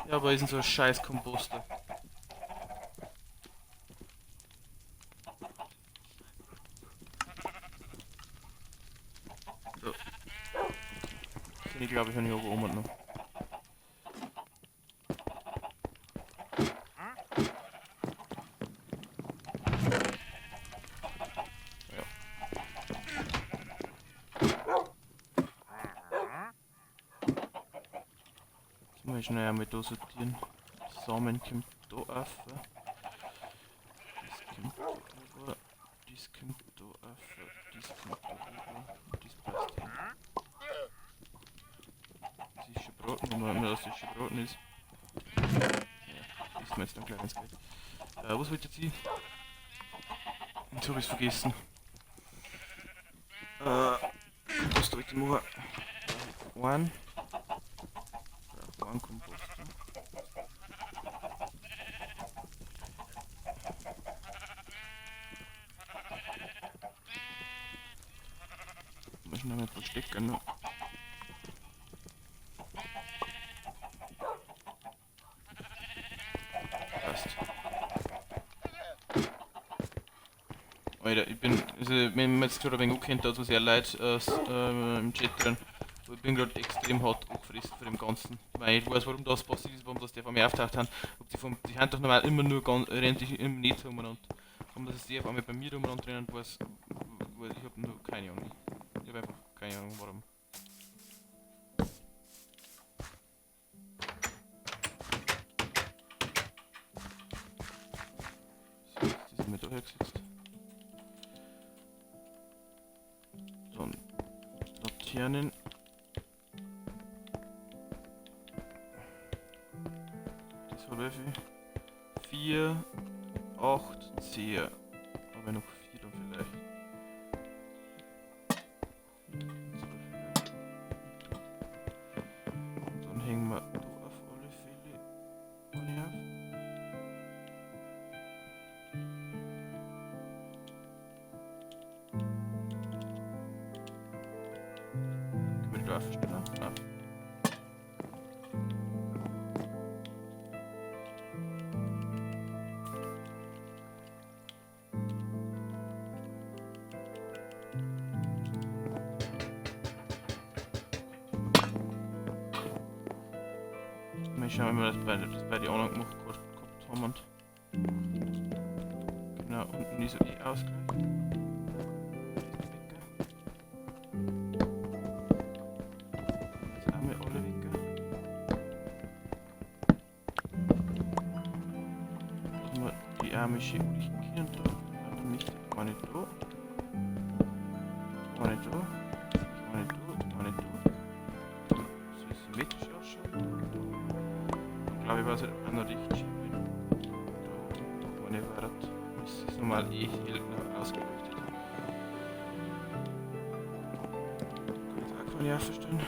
Ja, wo ist denn so ein scheiß Komposter? So, den ich glaube ich habe ich auch oben noch. Ja, jetzt muss ich schnell einmal da sortieren. Samen kommt da auf. Das kommt da rüber. Das kommt da auf. Das kommt da rüber. Das passt hin. Das ist schon braten, wenn man dass das schon braten ist. Ja, isst man jetzt dann gleich ins Geld. Was wollte ich jetzt? Jetzt habe ich es vergessen. Kompost wollte ich machen. Ein. Ein Kompost. Muss ich noch mal verstecken. Ne? Passt. Alter, ich bin, also wenn man jetzt gerade ein wenig ankennt, da so sehr leid im Chat drin. Ich bin gerade extrem hart angefressen von dem Ganzen. Weil ich weiß, warum das passiert ist, warum das der von mir auftaucht haben. Die haben doch normal immer nur rennt im Netz umeinander. Warum das die auf einmal bei mir umeinander rennen, weiß ich habe nur keine Ahnung. Ich habe einfach keine Ahnung warum. So, jetzt ist mir da hergesetzt. Dann Laternen. Das hat wie viel? 4, 8, 10. Aber noch 4 dann vielleicht. 4, 12 vielleicht. Und dann hängen wir da auf alle Fälle eine auf. Können wir die da aufstellen? Nein. Mal schauen, wie wir das bei den anderen gemacht gehabt haben. Und genau, unten ist so Ausgleich. Jetzt haben wir alle weg. Dann haben wir die ärmische Ulchen da. Dann nicht eine da. Eine da. Eine da. Eine da. So symmetrisch ausschauen. Ich glaube, ich weiß nicht, ob ich noch richtig schön bin. Da eine war das. Ist normal noch ausgeleuchtet. Kann ich auch keine verstehen.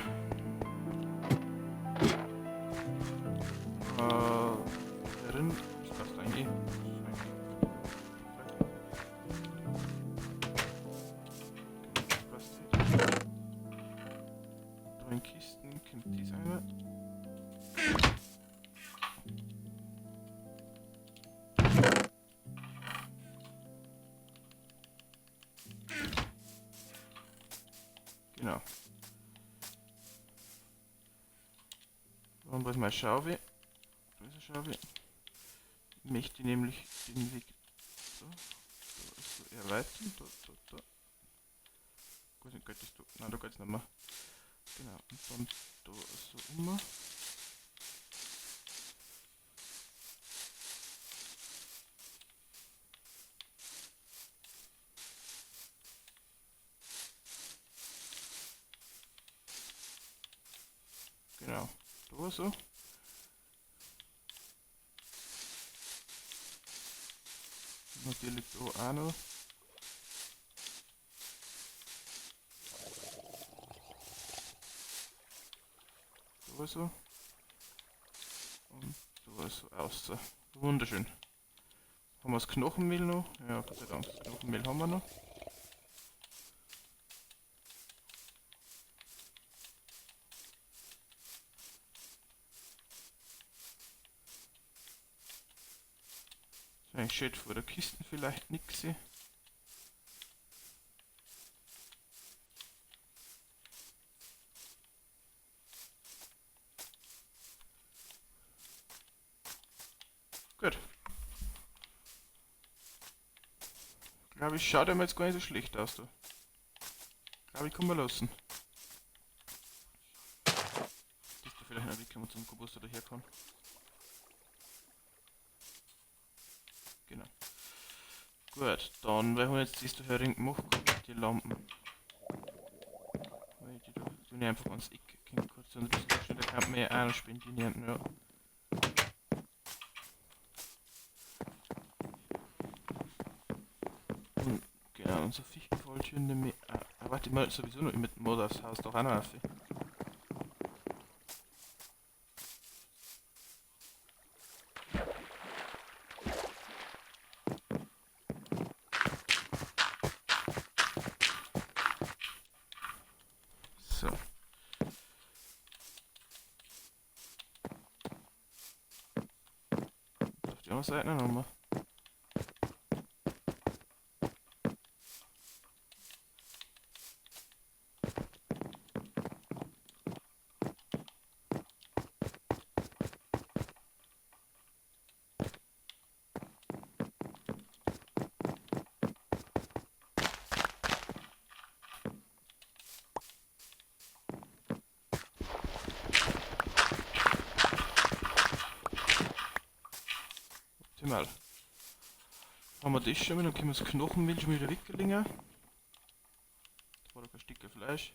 Drin, das passt eigentlich. Das passt nicht. Da in Kisten kommt die einmal. Genau. Dann brauche ich mal Schaufel. Da ist eine Schaufel. Ich möchte nämlich den Weg so, so erweitern. Da. Gut, nicht geht das da. Nein, da geht es nicht mehr. Genau. Und dann da so um. Genau. Da so. Natürlich da auch noch. Da so. Und da so außer. Wunderschön. Haben wir das Knochenmehl noch? Ja, Gott sei Dank, das Knochenmehl haben wir noch. Ich schätze vor der Kiste vielleicht nix. Gut. Ich glaube, ich schaut mir jetzt gar nicht so schlecht aus. Da. Ich glaube, ich kann mal lassen. Das ist da vielleicht noch weg, wenn man zum Komposter daher kann. Genau. Gut, dann, weil wir jetzt das da herin gemacht die Lampen. Weil die da tun ich einfach ans Eck gehen kurz, und das ist schon, da kann man ja auch noch spendieren, ja. Und genau, unser Fichtenfalltüren nämlich. Warte mal, sowieso noch mit dem Mod aufs Haus doch auch noch auf. So. Auf die andere Seite nochmal. Optimal. Haben wir das schon wieder, dann können wir das Knochenmehl schon wieder weglegen. Da war doch ein Stück Fleisch.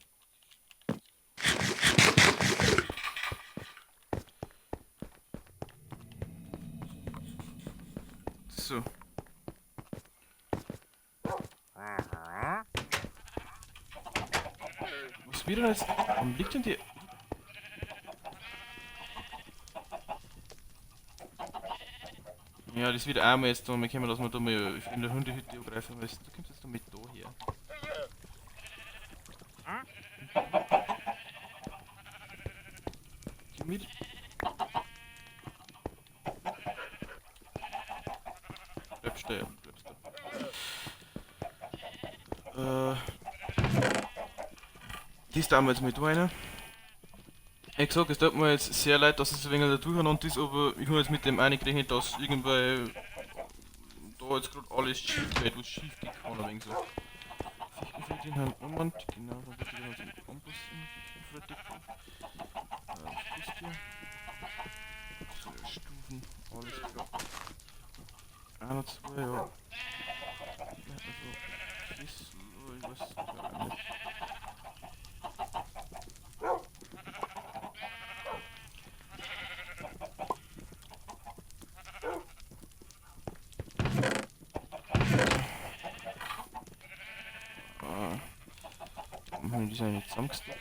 So. Was wieder jetzt? Warum liegt denn die? Ja, das wird einmal jetzt da, wir können, dass wir da mal in der Hundehütte angreifen müssen. Du kommst jetzt da mit da her. Komm mit. Bleibst da, ja. Bleibst da. Das tun wir jetzt mit rein. Ich gesagt, es tut mir jetzt sehr leid, dass es ein wenig da durcheinander ist, aber ich habe jetzt mit dem eingerechnet, dass irgendwie da jetzt gerade alles schief geht, was schief geht kann, ein wenig so. Fichtenfeld in Moment, genau, dann wird wieder so ein Kompass in die Kiste. So, Stufen, alles klar. 1, 2, ja. Also, Kiste, ich weiß gar nicht. Die sind nicht zusammengesteckt.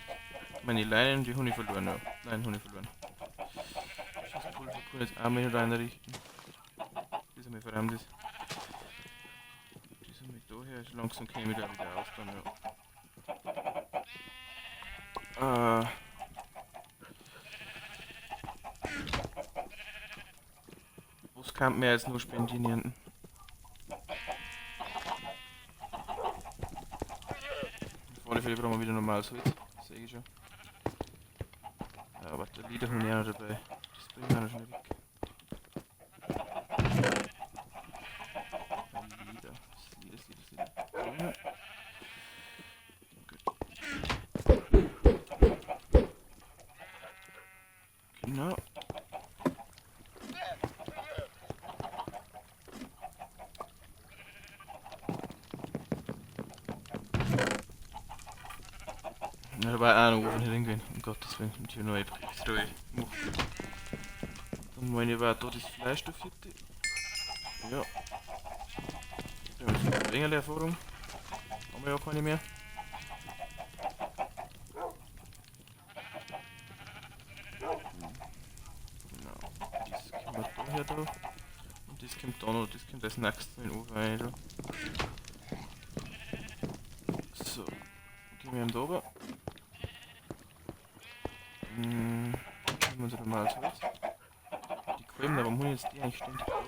Meine Leinen, die habe ich verloren, ja. Nein, habe ich verloren. Schießpulver kann ich jetzt auch mal reinrichten. Das einmal verrammt ist. Das einmal daher, so langsam käme ich da wieder raus dann, ja. Was kann man jetzt nur spendieren? Auf alle Fälle brauchen wir wieder normales Holz, das sehe ich schon. Ja, aber der Lieder habe ich auch noch dabei. Das bringen wir noch schnell weg. Lieder. Ja. Gut. Genau. Ja, da war auch noch oben hingehen, um Gottes Willen, und hier noch etwas extra machen. Dann meine ich, war da das Fleisch der vierte. Ja. Da haben wir jetzt längere Erfahrung. Haben wir ja keine mehr. Genau. Das können wir daher da. Und das kommt dann oder das kommt als nächstes in den Ofen rein. Da. So, gehen wir da oben. Nehmen wir uns mal als Holz. Die Qualmen, warum holen jetzt die eigentlich ständig drauf?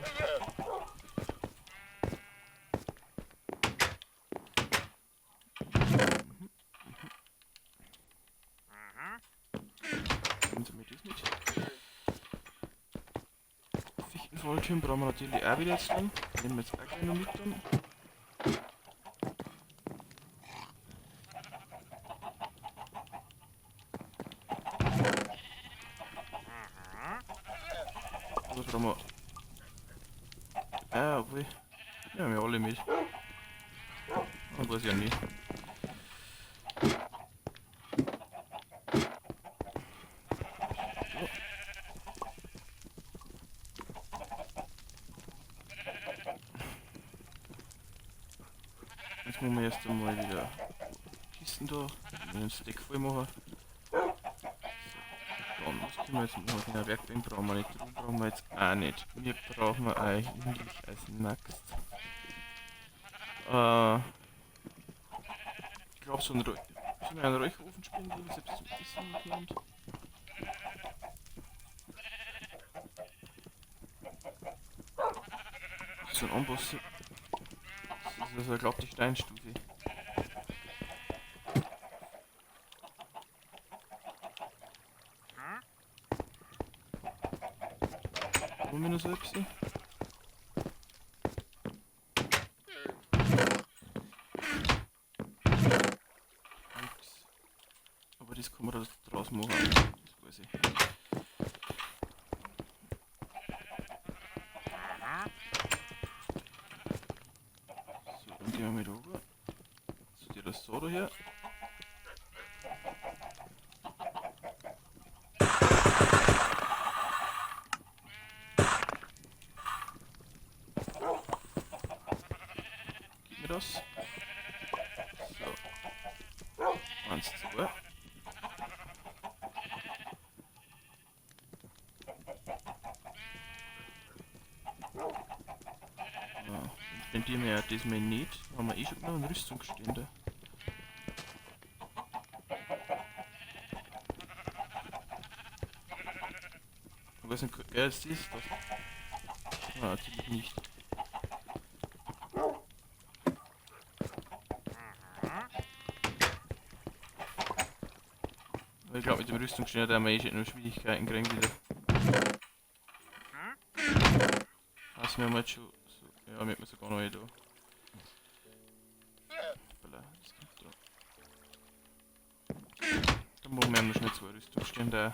Nehmen Sie mir das mit. Fichtenfalltürm brauchen wir natürlich auch wieder jetzt dann. Nehmen wir jetzt auch gleich noch mit dann. Was brauchen wir? Ah, obwohl. Ja, wir alle mit. Man weiß ja nicht. So. Jetzt müssen wir erst einmal wieder Kisten da, den Stack voll machen. So, dann, was können wir jetzt machen? Ja, Werkbank brauchen wir nicht, Truhen brauchen wir jetzt auch nicht. Wir brauchen eigentlich als nächstes. Ich glaube so ein Räucherofen spielen, den ich selbst zum Essen kennt. So ein Amboss. Das ist also, glaube ich, die Steinstufe. Wollen wir noch so ein bisschen? Aber das kann man da draus machen. Das weiß ich. So, dann gehen wir mit rüber. So, dir das so daher. Gib mir das. So. 1, 2. Spendieren wir ja diesmal nicht. Haben wir eh schon noch einen Rüstungsstände. Ich weiß nicht, wer ist das? Ah, natürlich nicht. Aber ich glaube, mit dem Rüstungsstände haben wir eh schon noch Schwierigkeiten kriegen wieder. Also wir haben jetzt schon. So, ja, wir haben sogar noch da. Das kommt da. Dann machen wir noch schnell 2 Rüstungsstände.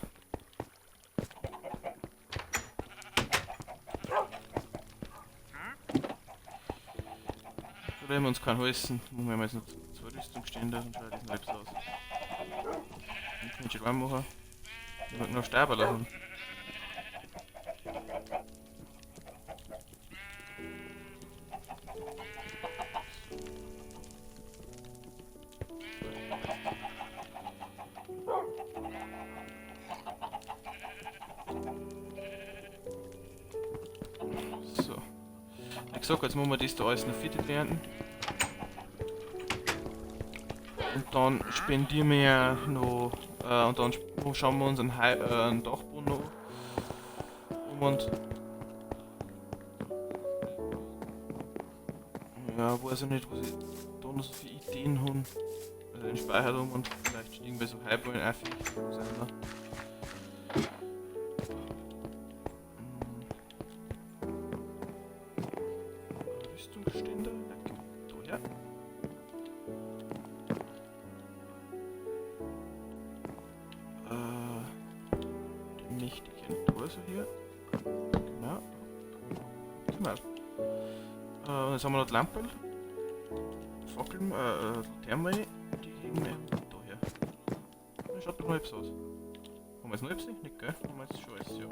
Da werden wir uns keinen heißen, machen wir jetzt noch 2 Rüstungsstände und schauen diesen Lips aus. Dann kann ich schon warm machen. Ich will noch sterben lassen. So. Wie gesagt, jetzt müssen wir das da alles noch fit lernen. Und dann spendieren wir ja noch, und dann schauen wir uns einen Dachboden noch um und ja, weiß ich nicht, was ich da noch so für Ideen habe. Also den Speicher um und vielleicht schon irgendwie so Highballen einfach. Rüstungsstände, daher. Den mächtigen Torso hier. Genau. Genau. Jetzt haben wir noch die Lampen. Fackeln, Thermen, die hängen daher. Das schaut doch noch etwas aus. Haben wir jetzt noch etwas? Nicht, gell? Haben wir jetzt schon alles, ja.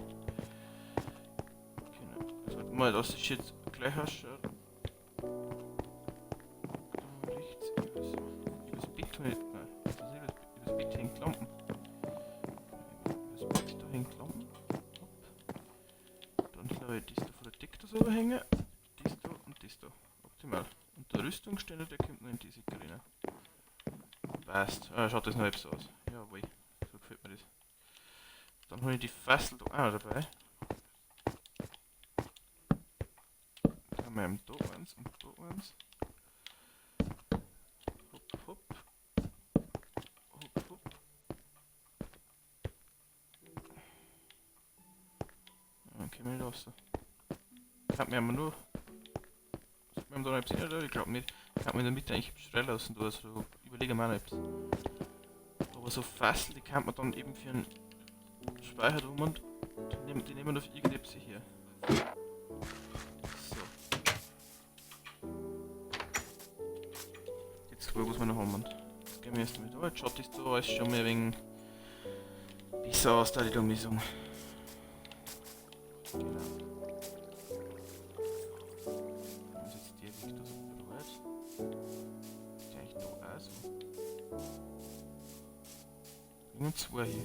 Genau. Also, mal, das ist jetzt gleich ausschaut. Da rechts, übers Bett, nein, das ist nicht übers Bett hängt Lampen. Übers Bett, da hängt Lampen. Hopp. Dann glaube ich, das da vor der Decke da so hängen. Rüstungsstände, der kommt nur in diese rein. Passt. Schaut das noch etwas aus. Jawohl. So gefällt mir das. Dann habe ich die Fessel da auch noch dabei. Dann haben wir eben da eins und da eins. Hopp, hopp. Hopp, hopp. Dann können wir nicht lassen. Kann mir aber nur. Sollte man da noch etwas rein, oder? Ich glaube nicht. Kann man in der Mitte eigentlich schreien lassen, also überlegen wir noch etwas. Aber so Fessel, die kann man dann eben für einen Speicher drum und die nehmen wir auf irgendetwas hier. So. Jetzt wo muss man noch haben. Jetzt gehen wir erstmal da. Jetzt schaut das da alles schon mal wegen besser aus, da die Lösung. Genau. Dann ist jetzt der Weg da so breit. Ist ja eigentlich da auch so. Nur zwei hier.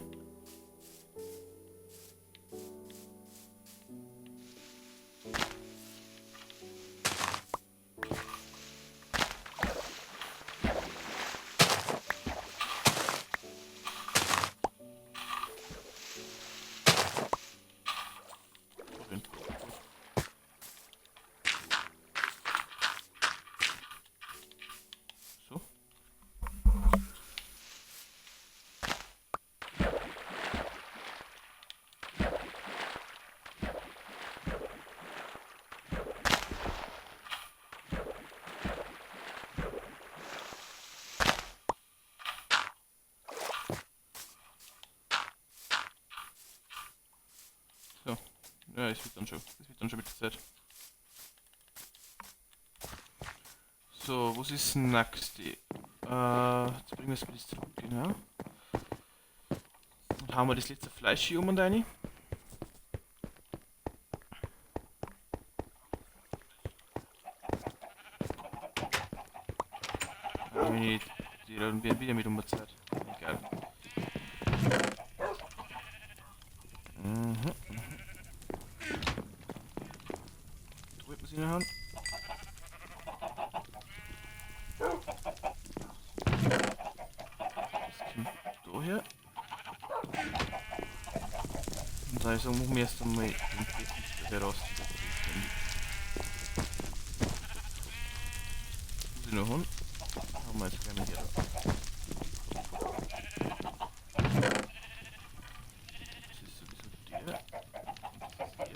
So. So. Ja, es wird dann schon. Es wird dann schon mit der Zeit. So, was ist nächste? Jetzt bringen wir es bis zurück, genau. Und hauen wir das letzte Fleisch hier um und rein. Die werden wieder mit Zeit. Egal. Mhm. Da wird man sie reinhauen. Das kommt daher. Und da machen wir erst einmal den Käse heraus. Muss ich noch haben. Haben wir jetzt gleich mal hier da. Das ist sowieso der. Und das ist der.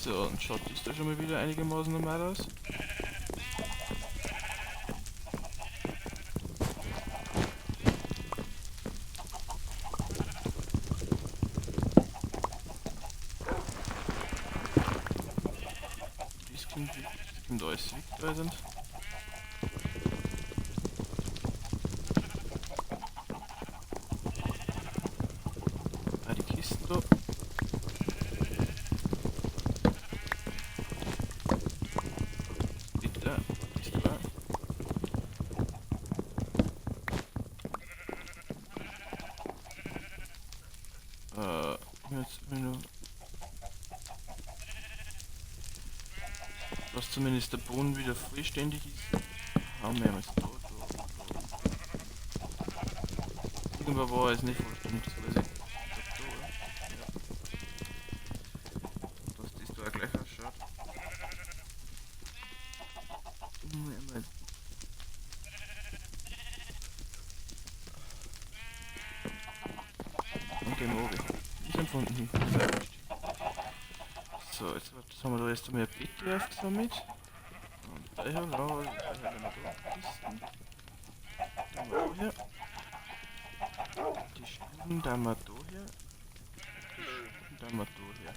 So, und schaut das da schon mal wieder einigermaßen normal aus. Das kommt alles wegweisend. Ah, die Kisten da. Bitte, ist da. Jetzt will nur. Dass zumindest der Boden wieder vollständig ist. Haben wir jetzt da. Irgendwo war es nicht vollständig, das weiß ich. Dass das da auch gleich ausschaut. Und gehen wir oben. Ist empfunden. So, jetzt haben wir da erst einmal ein Bett aufgesammelt. Und daher, ja, daher haben wir da Kisten. Dann haben wir da hier. Die Stufen, dann haben wir da hier. Die Stufen, dann haben wir da hier.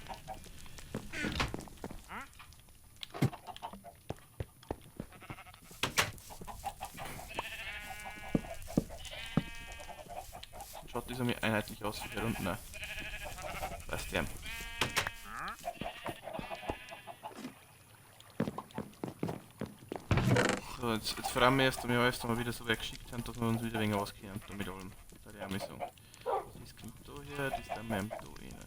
Schaut das einmal einheitlich aus hier unten auch. Passt ja. So, jetzt fragen wir erst einmal alles, dass wir wieder so weggeschickt haben, dass wir uns wieder wegen auskennen mit allem. Da die auch mal so. Das kommt da her, das da wir da rein.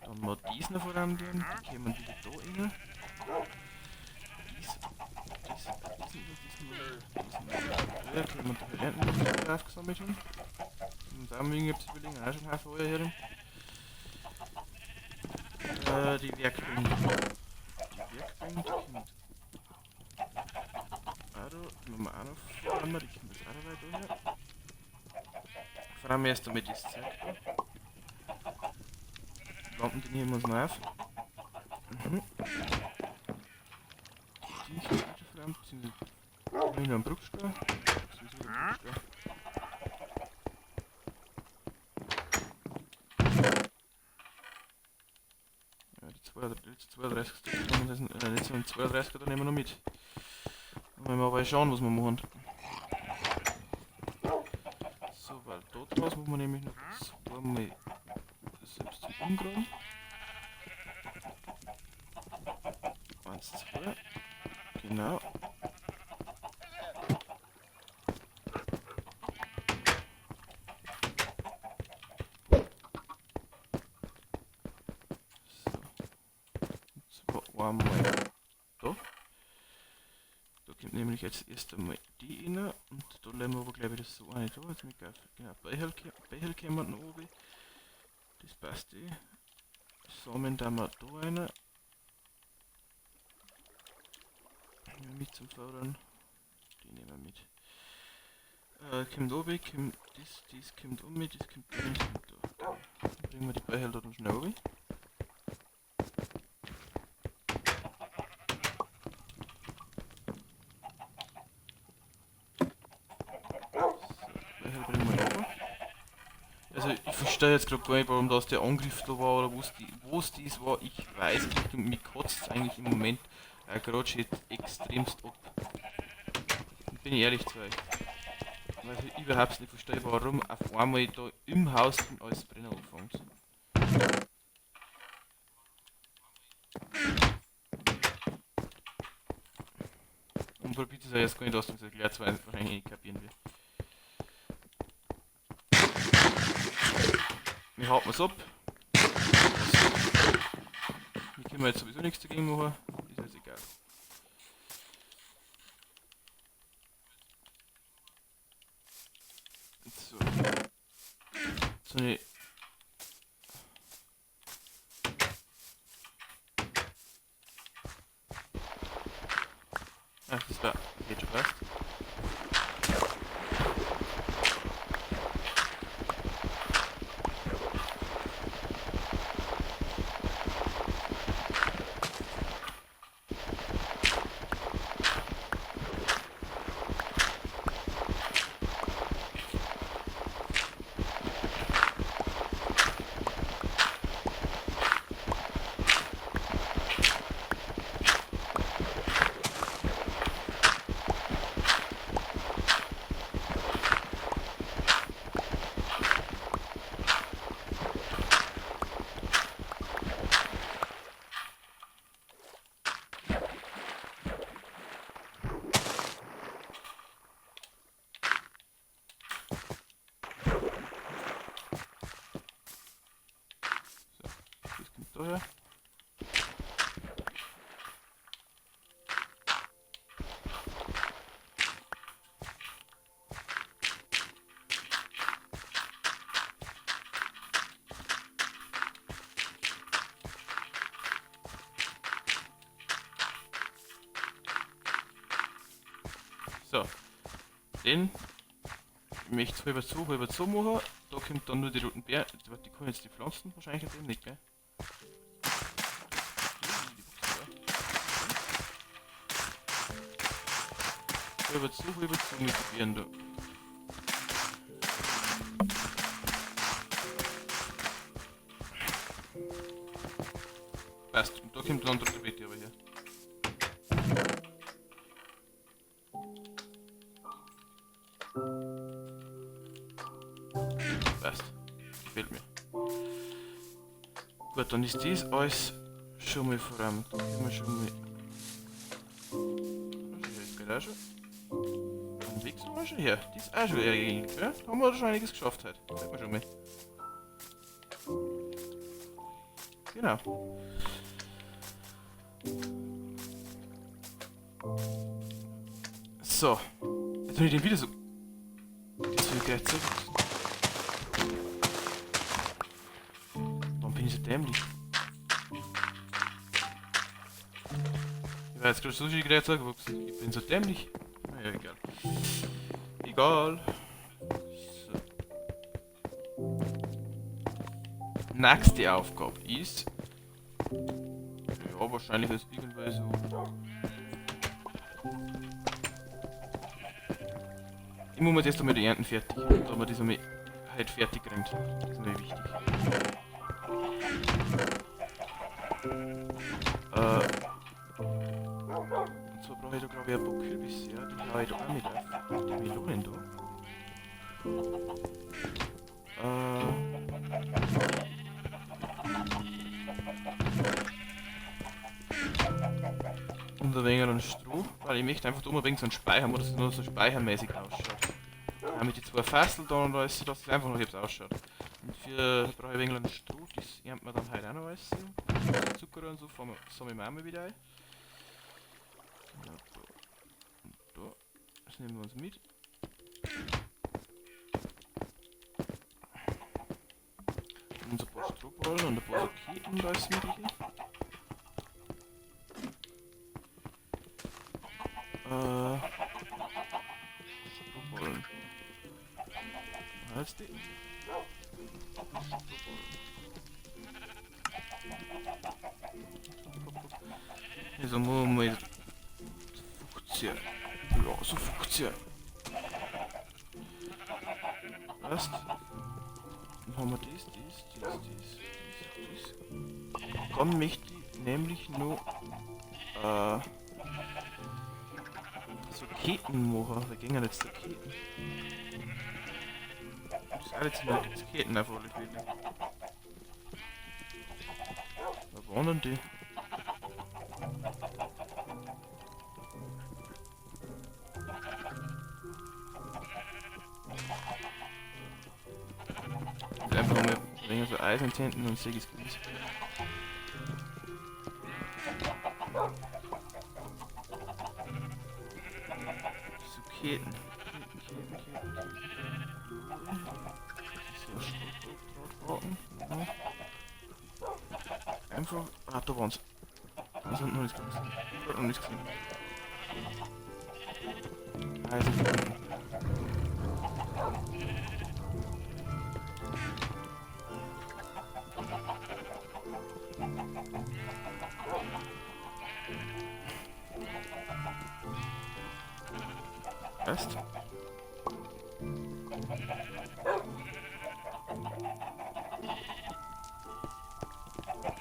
Dann mal diesen noch voran gehen, die kommen wieder da rein. Ja, können wir da hinten noch drauf gesammelt haben. Und da müssen wir jetzt überlegen, auch schon Haufen Feuer hier. Die Werkbänke. Die Werkbänke kommt auch da, die müssen wir auch noch voran, die kommen das auch noch weiter her. Fahren wir erst einmal das Zeug da. Lampen, die nehmen wir uns noch auf. Die ist wieder voran, beziehungsweise wir haben einen Bruchsteuer. Sowieso der Bruchsteuer. Die 32 Stück, jetzt sind 32 da nehmen wir noch mit. Dann wollen wir aber schauen, was wir machen. So, weil dort draus muss man nämlich noch zweimal selbst zum Umgraben. 1, 2. Genau. So. Und zwar einmal da. Da kommt nämlich jetzt erst einmal die rein und da legen wir aber gleich wieder so eine da. Jetzt mit genau, Beihel kommen noch oben. Das passt eh. Samen da wir da rein. Nehmen wir mit zum Fördern. Die nehmen wir mit. Kommt oben, kommt das kommt um mit, das kommt da, das kommt da. Okay. Dann bringen wir die Beihel da schnell oben. Also ich verstehe jetzt gerade gar nicht, warum das der Angriff da war oder wo es dies war. Ich weiß nicht und mich kotzt es eigentlich im Moment gerade schon extremst ab. Bin ich ehrlich zu euch. Weil ich überhaupt nicht verstehe, warum auf einmal da im Haus alles brennen anfängt. Und probiert es ja jetzt gar nicht aus, dass ich erklärt, weil ich wahrscheinlich nicht kapieren will. Wir halten es ab. Hier können wir jetzt sowieso nichts dagegen machen. Ist jetzt egal. So. So eine. Ach, das war. Geht schon fast. Daher. So, den möchte ich halber so machen. Da kommt dann nur die roten Beeren. Die kommen jetzt die Pflanzen wahrscheinlich auf dem nicht, gell? Halber zu mit den Beeren da. Passt, und da kommt dann der Beete aber her. Passt. Gefällt mir. Gut, dann ist das alles schon mal vor allem. Da können wir schon mal. Das geht auch schon. Dann wechseln wir schon her. Die ist auch schon erledigt, ja? Da haben wir schon einiges geschafft heute. Sieht man schon mal. Genau. So. Jetzt habe ich den wieder so. Das will gleich zurück. Warum bin ich so dämlich? Ich war jetzt gerade so viel gleich zurückgewachsen. Ich bin so dämlich. Naja, egal. Egal. So. Nächste Aufgabe ist. Ja, wahrscheinlich ist irgendwo so. Ich muss mir jetzt einmal die Ernten fertig, da wir das einmal halt fertig kriegt. Das ist mir wichtig. Und so brauche ich da glaube ich ein paar Kürbisse, ja, die habe ich da auch mit auf. Die Melonen da. Und ein wenig an Stroh, weil ich möchte einfach da ein wenig so einen Speicher haben, wo das nur so speichermäßig ausschaut. Mit die zwei Fassel da und alles, dass es einfach noch jetzt ausschaut. Und für brauche ich ein wenig an Stroh, das ernten wir dann halt auch noch alles. Zucker und so, sammeln wir auch mal wieder ein. Ja, da und da. Das nehmen wir uns mit. Und so ein paar Strohballen und ein paar Raketen und alles mögliche. Strohballen. Was ist die? Also machen wir jetzt 15. Ja, so 15. Was? Dann haben wir das. Dann möchte ich nämlich noch so Ketten machen. Da gehen jetzt so Ketten. Das ist alles nur jetzt Ketten auf alle Fälle. Wo waren denn die? Einfach mal ein wenig so Eisen hinten und säge es gut. So Ketten. Einfach. Ah, da waren's. Das hat noch nichts gesehen. Ich hab noch nichts gesehen. Eisen gefunden. Passt.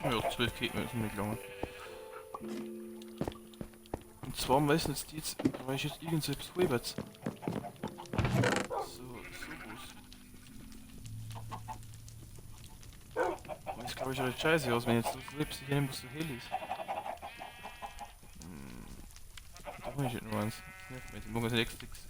Ja, 12 Ketten müssen wir gelangen. Und zwar müssen jetzt die jetzt, weil ich jetzt irgend so etwas halbwegs. So was. Das glaube ich halt scheiße aus, wenn jetzt das Lips hier nicht so hell ist. Da kann ich nicht nur eins. Das nervt mich, die morgen sind extra nix.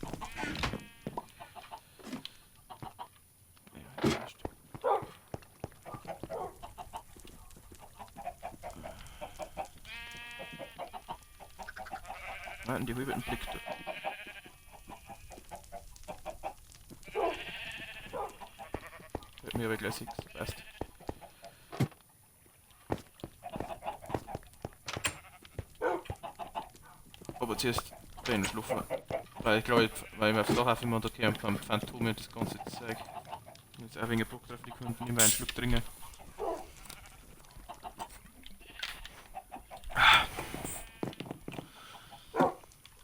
Nein, die halben Blick da. Hört mir aber gleich nichts, passt. Aber zuerst den schlafen. Weil ich glaube, weil wir aufs Dach auf immer da kämen vom Phantom und das ganze Zeug. Jetzt auch wegen Bock drauf, die Kunden immer einen Schluck trinken.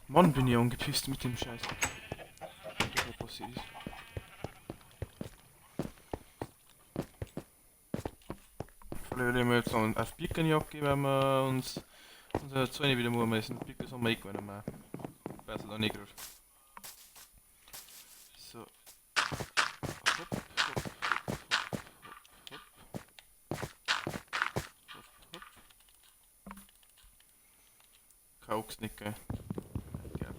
Mann, bin ich angepisst mit dem Scheiß. Was passiert ist. Vielleicht werden wir jetzt auf Blicken abgeben, wenn wir uns unsere Zäune wieder machen müssen. Blicken haben wir eh gewonnen. Weiß da nicht gerade. So. Hopp, hopp, hopp, hopp, hopp. sagst nicht, gell? Geil.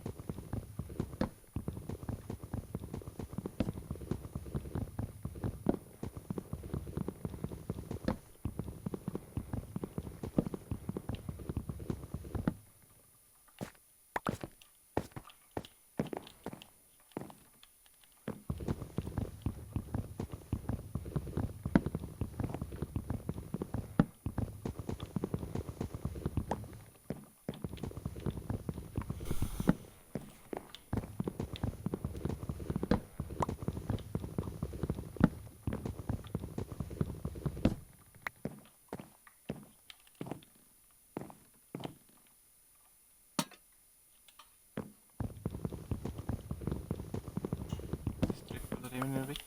Das Trick oder dem nicht weg.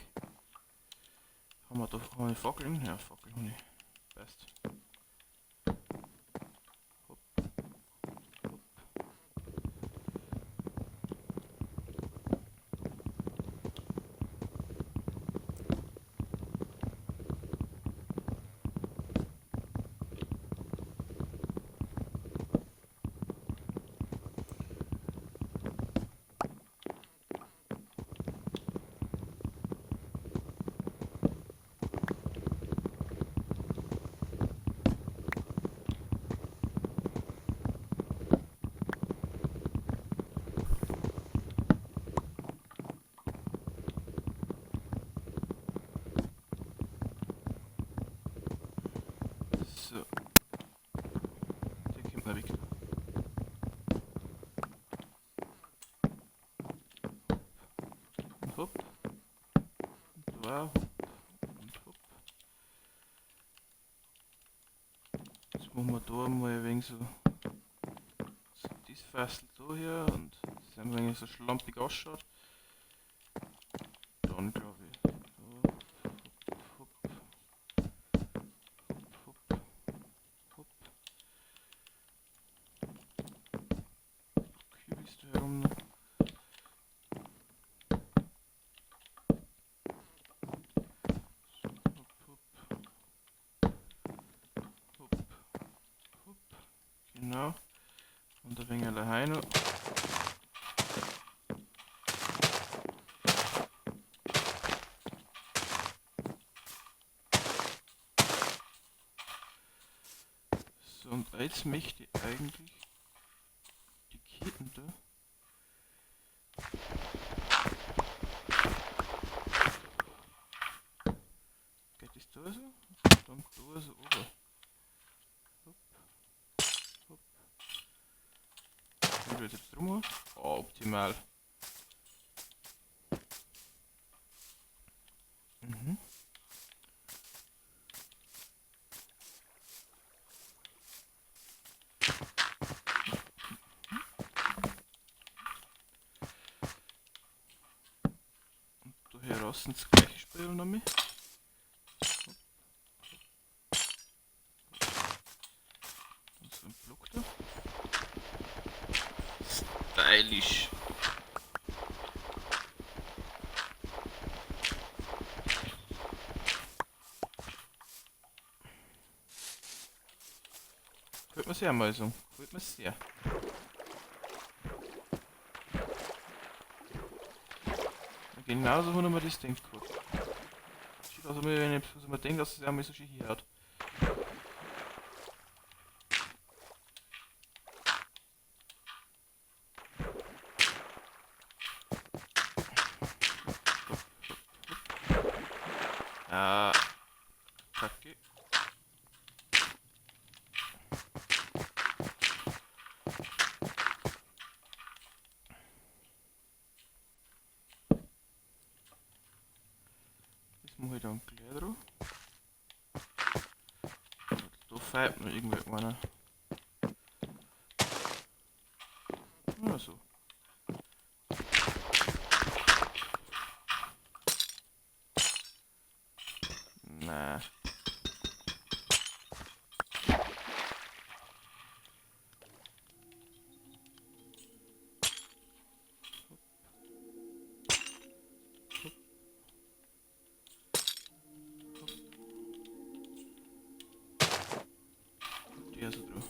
Haben wir eine Fackeln? Ja, Fackel habe ich. Passt. Hopp, hopp. So. Der kommt mal weg da. Und hopp. Und da hopp. Und hopp. Jetzt machen wir da mal ein wenig so das Fassel da her und das ein wenig so schlampig ausschaut. Dann glaube ich. Da. Hopp, hopp, hopp, hopp. Kübelst du herum noch. Hopp, hopp. Genau. Und ein wenig allein noch. So, und jetzt möchte ich eigentlich die Ketten da. Geht das da so? Dann da so oben. Hopp, hopp. Dann wird jetzt drum. Oh, optimal. Mhm. Und da heraus das gleiche Spiel nochmal. Und so ein Block da. Stylisch. Gefällt mir sehr mal so. Gefällt mir sehr. Genauso haben wir das denkt gehabt. Sieht aus, als man denkt, dass es einmal so schön hier hat. Ah, kacke. Das mache ich dann gleich drauf. Da feiert noch irgendwie einer. Ja, so. Nein. Der so drauf.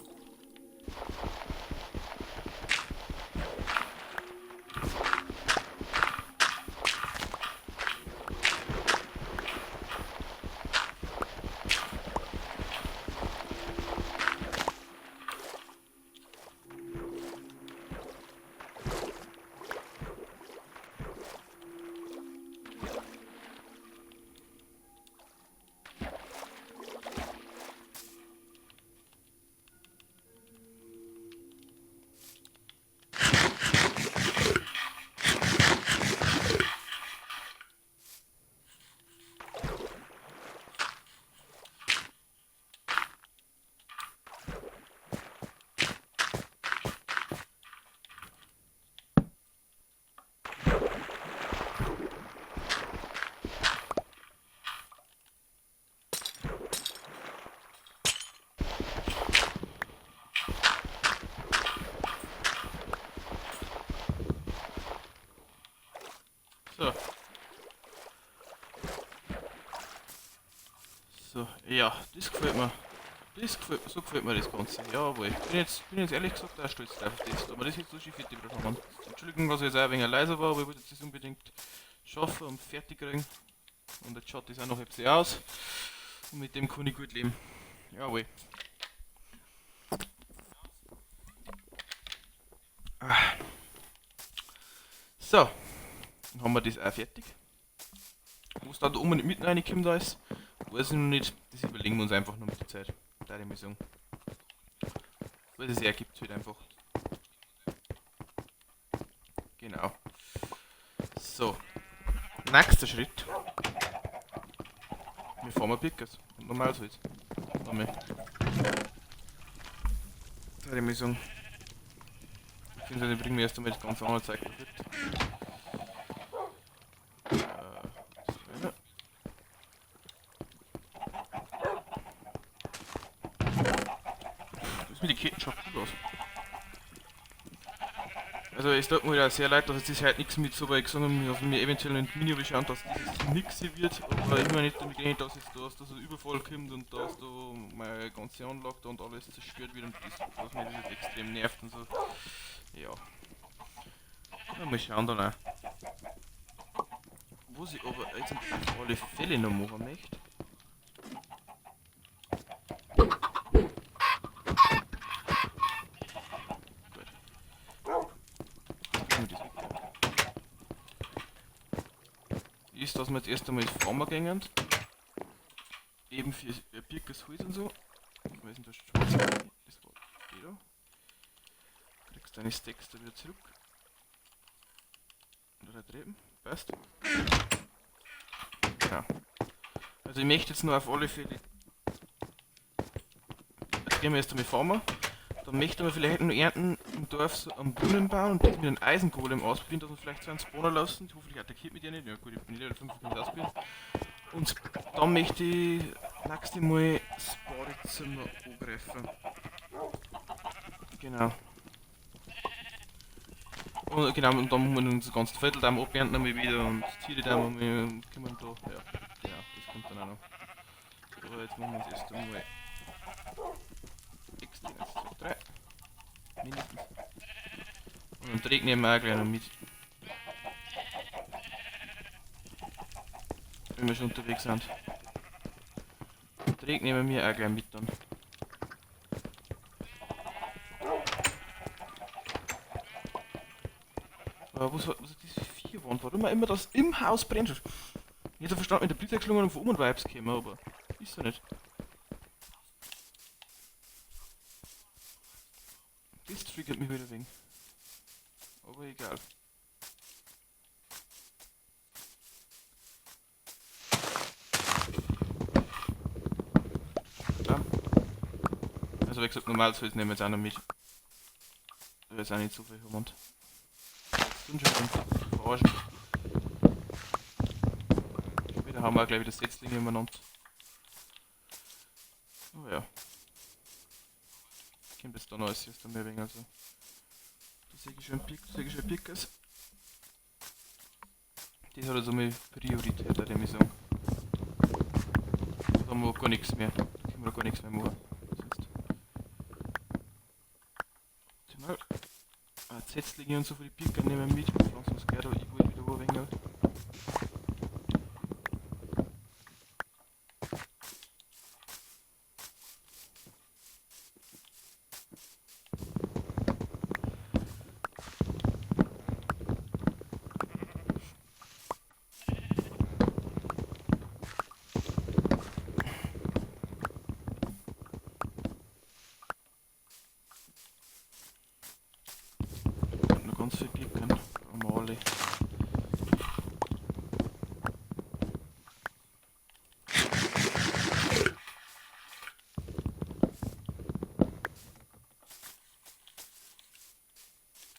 So. So, ja, das gefällt mir. So gefällt mir das Ganze. Jawohl. Bin jetzt ehrlich gesagt auch stolz drauf auf das. Aber das ist jetzt so schön fertig bekommen. Entschuldigung, dass ich jetzt auch ein wenig leiser war, aber ich wollte das unbedingt schaffen und fertig kriegen. Und jetzt schaut das auch noch ein aus. Und mit dem kann ich gut leben. Jawohl. So, dann haben wir das auch fertig. Wo es da oben nicht mitten reinkommt, da ist, weiß ich noch nicht. Das überlegen wir uns einfach noch mit der Zeit. Da ich mir sagen. Weil es ergibt halt einfach. Genau. So. Nächster Schritt. Wir fahren mal Pickers. Und normal so jetzt. Nochmal. Da ich mir sagen. Beziehungsweise bringen wir erst einmal das ganze andere Zeug mit. Das mit den Ketten schaut gut aus. Also es tut mir ja sehr leid, dass jetzt das heute nichts mit so weit gesagt haben, dass wir eventuell in Mini beschauen, dass das nichts hier wird, aber ich meine nicht damit gerechnet, dass es da so ein Überfall kommt und dass da meine ganze Anlage da und alles zerstört wird und das, dass mich das jetzt extrem nervt und so. Ja. Ja, mal schauen dann auch. Was ich aber jetzt auf alle Fälle noch machen möchte. Ist, dass wir jetzt erst einmal ins Farmer gehen. Eben für Birkes Holz und so. Ich weiß nicht, das war die da. Kriegst deine Stacks da wieder zurück. Und da drüben. Passt. Ja. Also ich möchte jetzt nur auf alle Fälle. Jetzt gehen wir erst einmal Farmer. Dann möchte man vielleicht noch ernten im Dorf so am Brunnen bauen und das mit einem Eisengolem ausprobieren, dass wir vielleicht so einen Spawner lassen. Hoffentlich attackiert mich der nicht. Ja gut, ich bin Level 5, ich kann das ausprobieren. Und dann möchte ich nächstes Mal das Badezimmer angreifen. Genau. Und genau, und dann müssen wir uns das ganze Viertel da abernten einmal wieder und Tiere da und können da. Ja, genau, das kommt dann auch noch. Aber jetzt machen wir uns erst einmal extra 1, 2, 3. Mindestens. Und den Dreck nehmen wir auch gleich noch mit. Wenn wir schon unterwegs sind. Den Dreck nehmen wir auch gleich mit dann. Aber was ist diese Vierwand? Warum immer das im Haus brennt? Ich hätte verstanden, mit der Blitzexklung von oben Vibes käme, aber ist so nicht. Das triggert mich wieder wegen. Aber egal. Ja. Also wie gesagt, Normalholz nehmen wir jetzt auch noch mit. Da ist auch nicht so viel Humont. Jetzt tun schon verarschen. Später haben wir auch gleich wieder Setzlinge umeinander. Oh ja. Kommt jetzt dann alles erst einmal wegen, also. Da sehe ich schon Pickers. Das hat also mal Priorität, würde ich sagen. Da haben wir gar nichts mehr. Da können wir gar nichts mehr machen. Mal. Setzlinge und so für die Picker nehmen wir mit. Lass uns gleich da irgendwo wieder anwängen. Ganz viel Picken. Normale.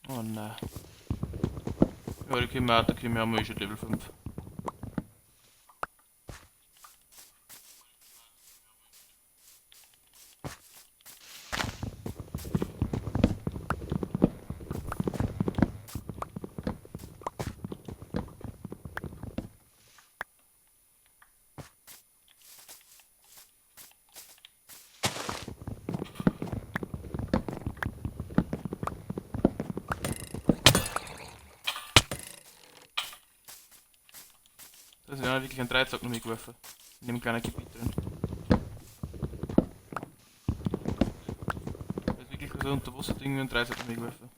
Oh nein. Ja, die können wir auch, da können wir mal schon Level 5. Da sind ja wirklich einen Dreizack noch mitgeworfen. In dem kleinen Gebiet drin. Da ist wirklich so ein Unterwasserding mit einem Dreizack noch mitgeworfen.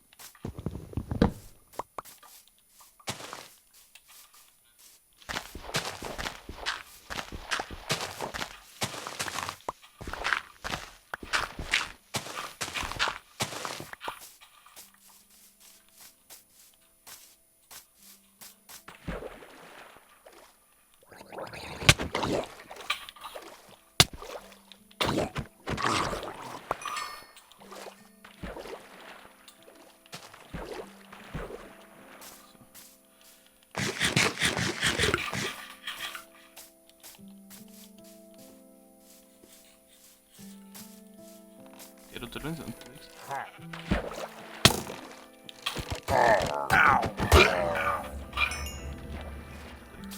Der da drin ist unterwegs.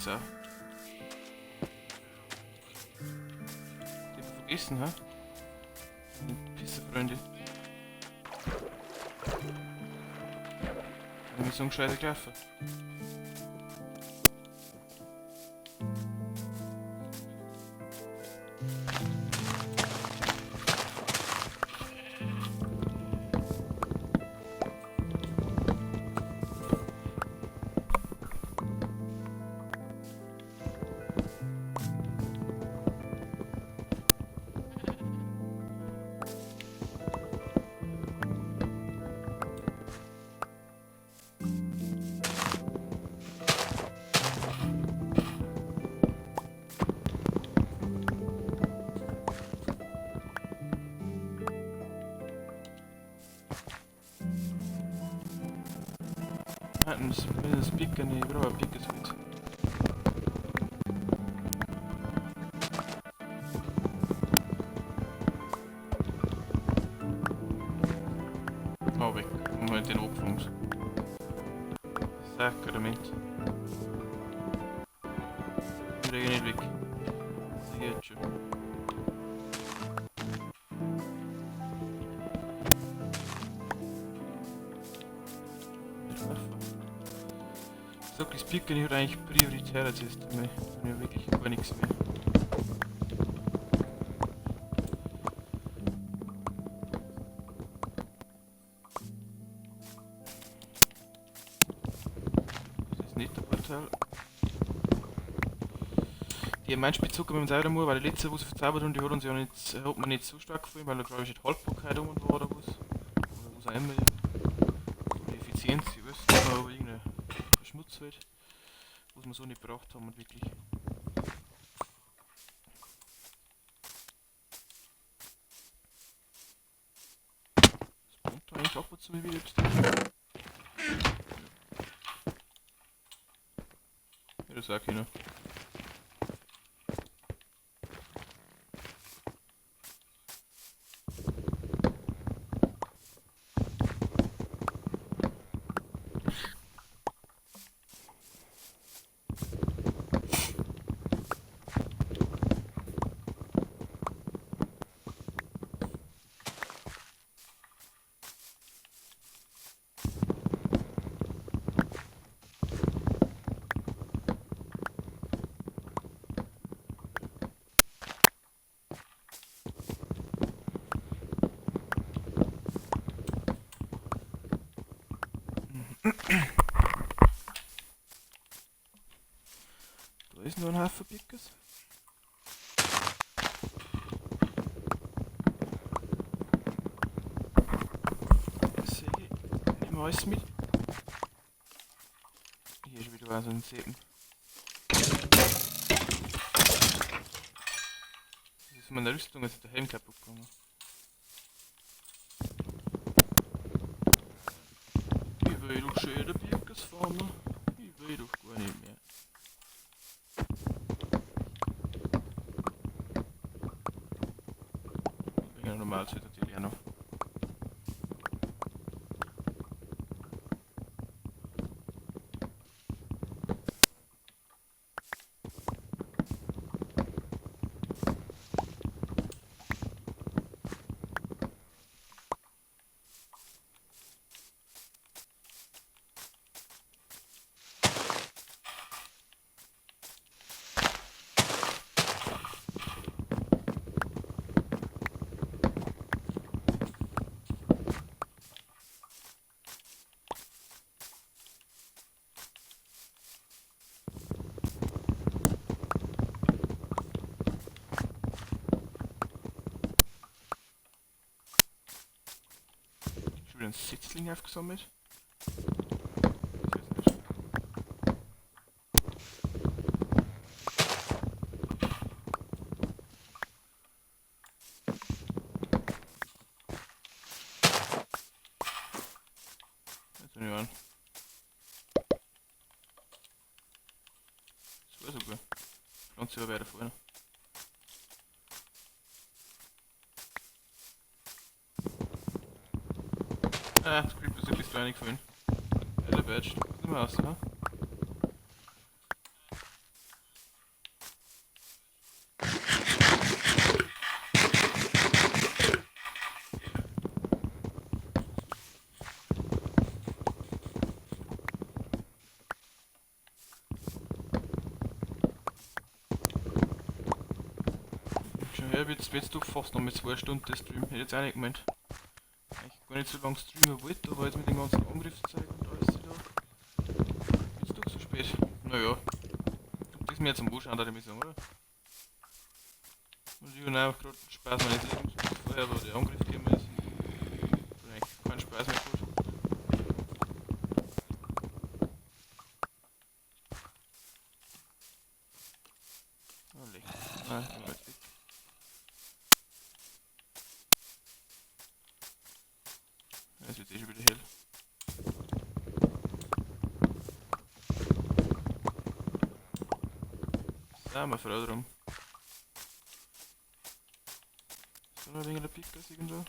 So. Die hab ich vergessen, hä? Pisserfreunde. Wir müssen so gescheiter gelaufen. Das Picken, ich brauche ein Pickes mit. Oh, weg. Moment, den Abfangs. Sakrament. Ich rege nicht weg. Das geht schon. Ich sag, das Picken hat eigentlich prioritär als ist für mich. Da habe ich wirklich gar nichts mehr. Das ist nicht der Portal. Die Mainspitzhacke mit dem Sauermur, weil die letzte, wo sie verzaubert haben, die hat uns ja nicht, hat man nicht so stark gefallen, weil da glaube ich nicht Haltbarkeit um war oder was. Oder was auch immer. Die Effizienz, ich weiß nicht, aber irgendein Schmutz halt, was wir so nicht gebraucht haben und wirklich. Das spawnt da eigentlich ab und zu mal wieder jetzt. Ja, das sag ich noch. Da ist noch ein Haufen Pickers. Sehe ich. Nehmen wir alles mit. Hier ist wieder so ein Segen. Das ist meine Rüstung, jetzt ist der Helm kaputt gegangen. Ich will doch schön den Pickers fahren. Ich will doch gar nicht mehr. Ja, normal sollte natürlich auch noch. einen Setzling aufgesammelt. Jetzt bin ich an. Das war so gut. Pflanze aber weiter vorne. Das Creeper ist ein bisschen reingefallen. Der Badge. Nicht mehr aus, ne? Schon her, jetzt doch fast noch mit 2 Stunden der Stream. Hätte jetzt auch nicht gemeint. Eigentlich gar nicht so lange streamen wollte, aber jetzt mit dem ganzen Angriffszeit und alles da. Jetzt doch so spät. Naja. Das ist mir jetzt am Anschauen, würde ich sagen, oder? Und ich habe auch gerade Spaß meines Lebens, bis vorher, wo der Angriff gekommen ist. Ich habe eigentlich keinen Spaß mehr gehabt. Oh, leck. Nein, ich bin jetzt weg. Jetzt wird es eh schon wieder hell. Sind wir froh drum. Ist da noch ein wenig der Pickers irgendwo?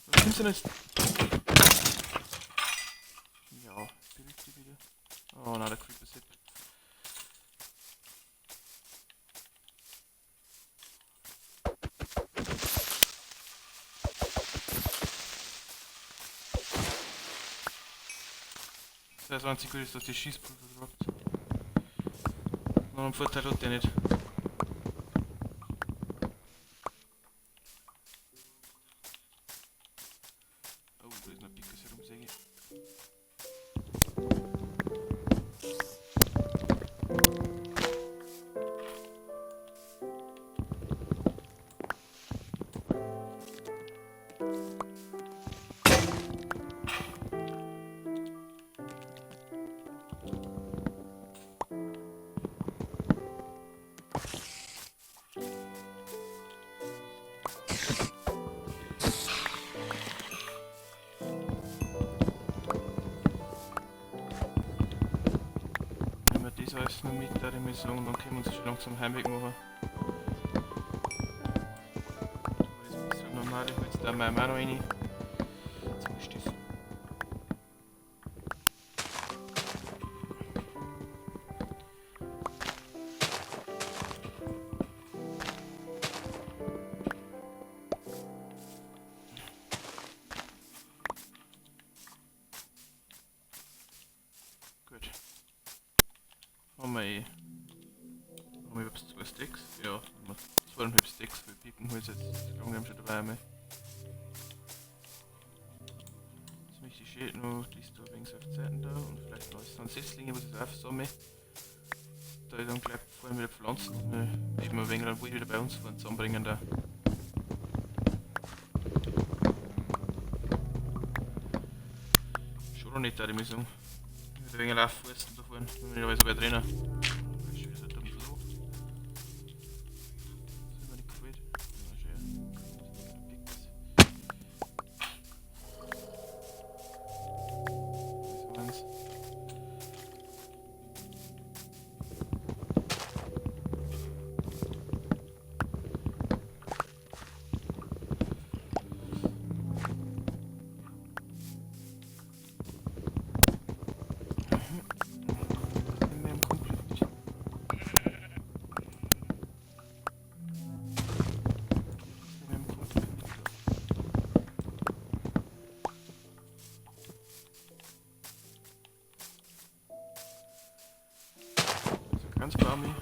Was sind denn jetzt? Ja, beruhigt die wieder. Oh nein, der Creeper Sepp. Das einzige Gute ist, dass die Schießpulver droppt. Noch einen Vorteil hat der nicht. Oh, da ist noch ein Pickers herumsäge. Das alles noch mit, da ich mir sagen, dann können wir uns schon langsam heimweg machen. Das ist ein bisschen normal, ich will jetzt da mal auch noch rein. Jetzt mischt das. Gut. Haben wir eh. Haben wir überhaupt 2 Stacks? Ja, haben wir 2,5 Stacks, weil Piepenholz jetzt langsam schon dabei haben. Jetzt möchte ich schön noch die da links auf die Seiten da und vielleicht noch so Setzlinge, was ich aufsammle. Da ich dann gleich vorhin wieder pflanzen, eben ein wenig dann wohl wieder bei uns vorhin zusammenbringen da. Schon noch nicht, da die Missung. Ein wenig Laufwurzeln da vorne, wenn wir aber so weit drinnen. Das ist schon wieder so dumm Floh. Das hat mir nicht gefällt. Ja, schön. Das ist eins. Ganz Barmi.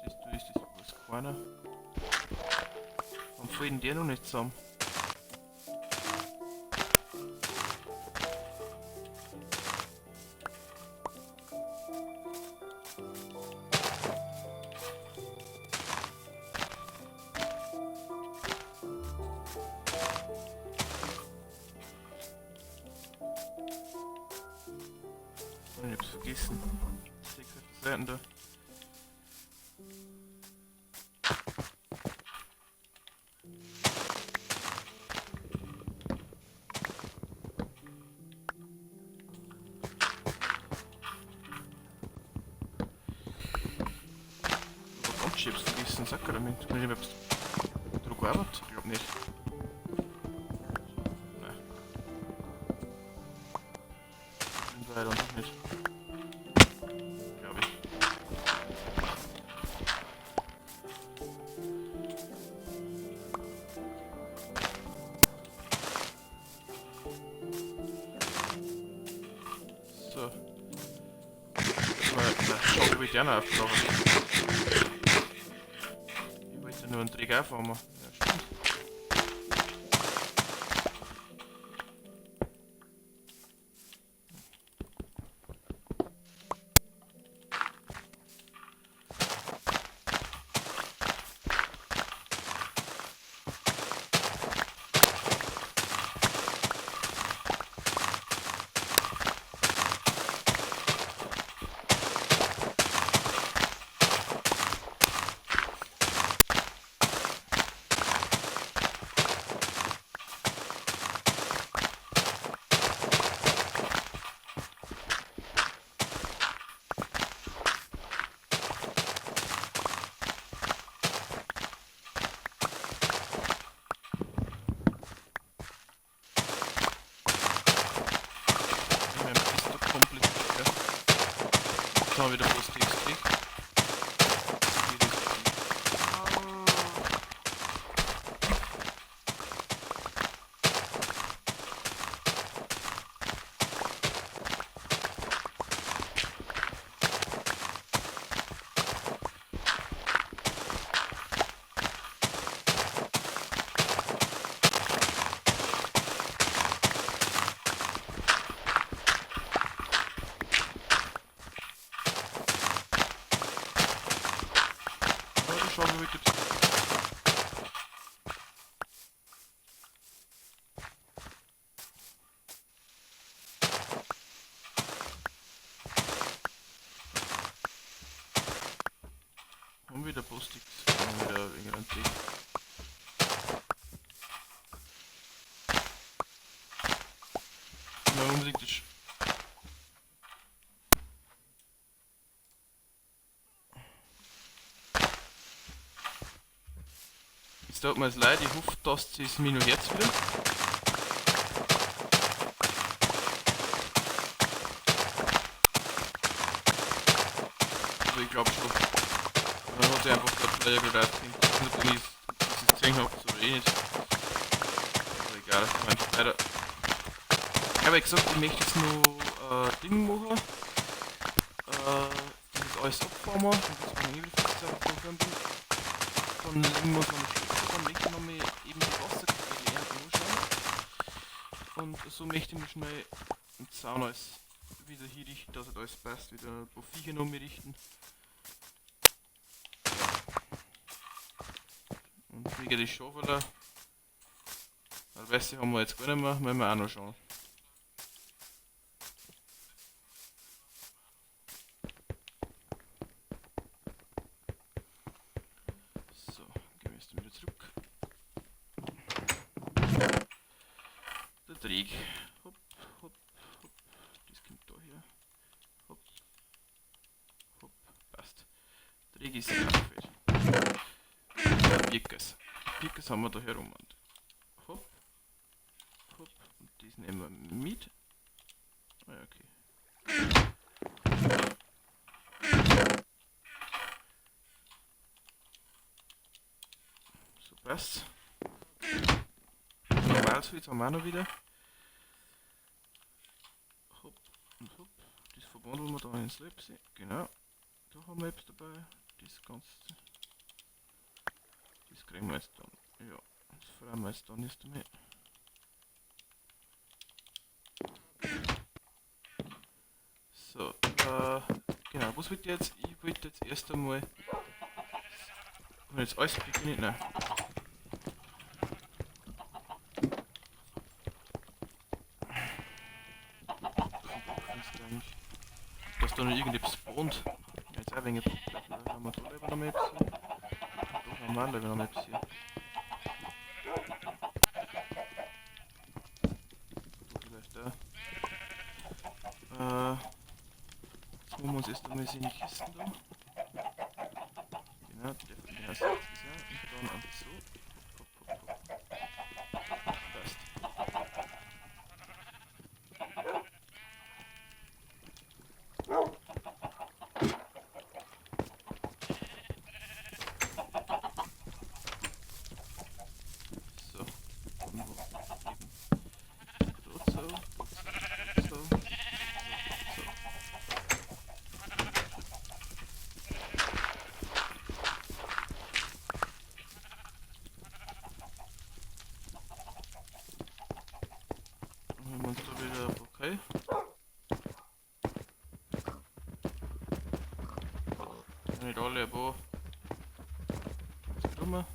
Siehst du, ist das was keiner. Und fallen die noch nicht zusammen? Ich hab's vergessen. Secret Seiten da. Ich hab's vergessen, Sakrament. Ich hab's drauf gearbeitet? Ich glaub nicht. Nein. Sind leider noch nicht. Glaube ich. So. Schau, ob ich die auch noch aufgebraucht. Ich wollte nur einen Träger aufhaben. Ja, stimmt. Jetzt haben wir wieder Post-Text gekriegt. Schauen wir bitte. Haben wir wieder Post-its? Haben wir wieder wegen einem Tee. Na, unbedingt das. Jetzt tut mir es leid, ich hoffe, dass es mir noch jetzt wieder. Also ich glaube schon. Dann hat sich einfach der Player gerade aufgehängt. Ich weiß nicht, ob ich es gesehen habe oder eh nicht. Aber egal, ich meine weiter. Ich habe ja gesagt, ich möchte jetzt noch Ding machen. Das alles abfahren wir. Das war eine Hebelfeststellung. Dann legen wir uns noch eine Schüssel, dann möchte ich noch mal eben die Wasserquelle anschauen. Und so möchte ich mir schnell im Zaun alles wieder hier richten, dass halt alles passt, wieder ein paar Viecher noch mehr richten. Und wegen die Schaufel, weil weißt du, haben wir jetzt gar nicht mehr, müssen wir auch noch schauen. So, gehen wir jetzt wieder zurück. Der Träg. Hopp, hopp, hopp. Das kommt da her. Hopp. Hopp. Passt. Träg ist nicht gefällt. Birkes. Birkes haben wir da herum. Und hopp. Hopp. Und das nehmen wir mit. Ah ja, okay. So passt. Normalsholz haben wir auch noch wieder. Hopp und hopp. Das verwandeln wir da ins Lipsi. Genau. Da haben wir etwas dabei. Das Ganze. Das kriegen wir jetzt dann. Ja. Das freuen wir jetzt dann erst einmal. So, genau, was wollte ich jetzt? Ich wollte jetzt erst einmal. Und jetzt alles beginnen? Nein. Dass da noch irgendetwas spawnt. Ja, jetzt auch ein wenig Problem. Da haben wir da lieber noch mal etwas hier. Da haben wir auch lieber noch mal etwas hier. Da vielleicht auch. Jetzt machen wir uns erst einmal seine Kisten da. Genau, der heißt jetzt ist er. Und dann einfach so. Hopp, hopp, hopp. Passt. So. Und wo? Eben. Dort so. So. So. Dann haben wir uns da wieder okay. Nicht alle, aber jetzt drüber.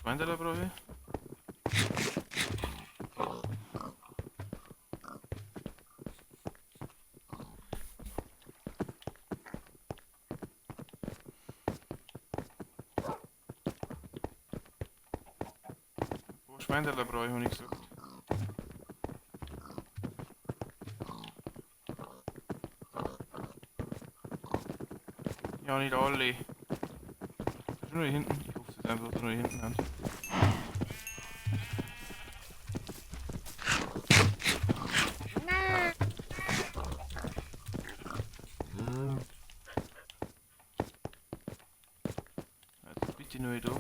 Schweindeler brauche ich. Schweindeler brauche ich, habe ich gesagt. Ja, nicht alle. Ist nur hier hinten. Ich hoffe, es ist einfach nur hier hinten an. Jetzt bitte nur da. Ja.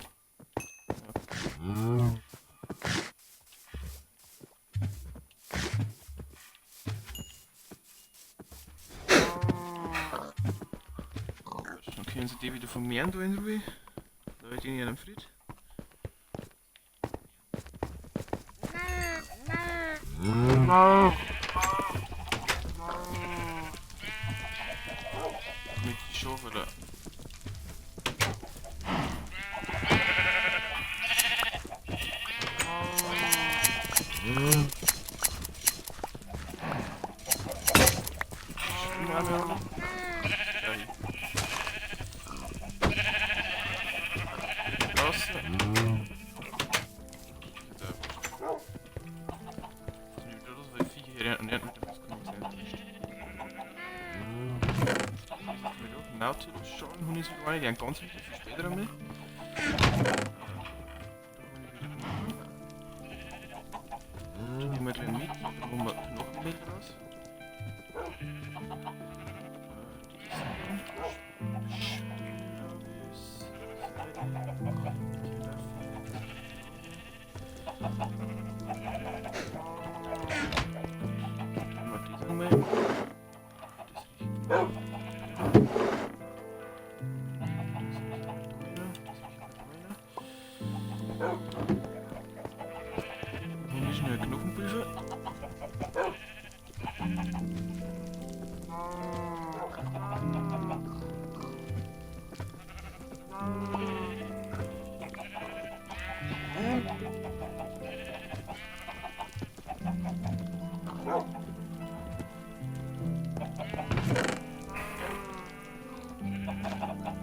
Dann können sie die wieder vermehren da in Ruhe. Da wird in ihrem Fried. Mit die Schafe da. Nautilus schauen, Hund ist wieder eine, die haben ganz wichtig für später einmal. Da nehmen wir gleich mit, da holen wir Knochenmehl raus. Hier ist schnell Knochenpulver.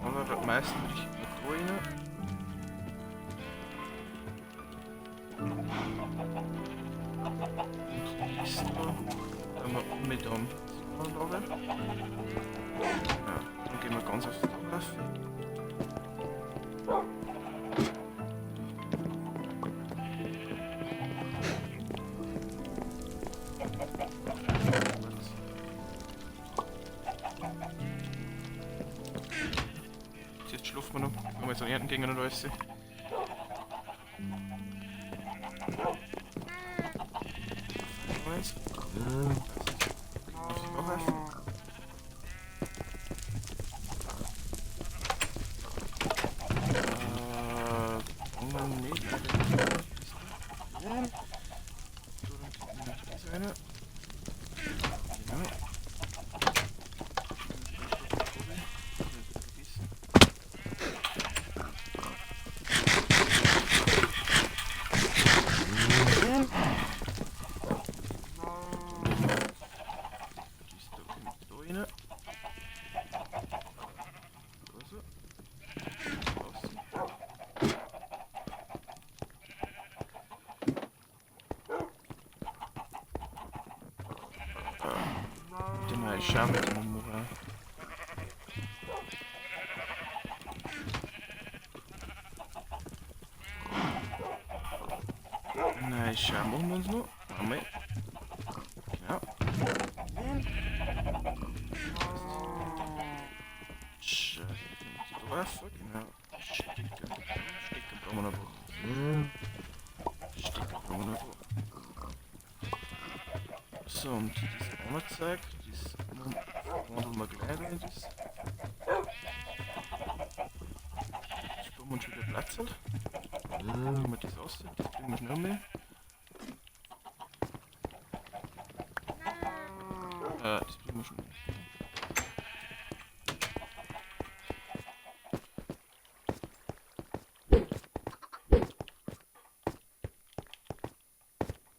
Aber am meisten will ich noch da rein. Und die ist da. Da haben wir mit Anlage. Ja, dann gehen wir ganz aufs Dach rauf. Jetzt schlafen wir noch, wenn wir jetzt an Ernten gehen und alles. Eins. Auf die Woche. Nicht. So, dann kriegen wir noch diese eine. Genau. Ich schaue mit dem Moral. Nein, schauen machen wir uns noch. Einmal. Genau. Scheiße, da rauf, genau. Stecker brauchen wir noch. Stecker brauchen wir noch. So, und das Anzeig, das wandeln wir gleich rein. Das sparen wir uns wieder Platz. Dann nehmen wir das aus, das bringen wir schnell mehr. Das bringen wir schon.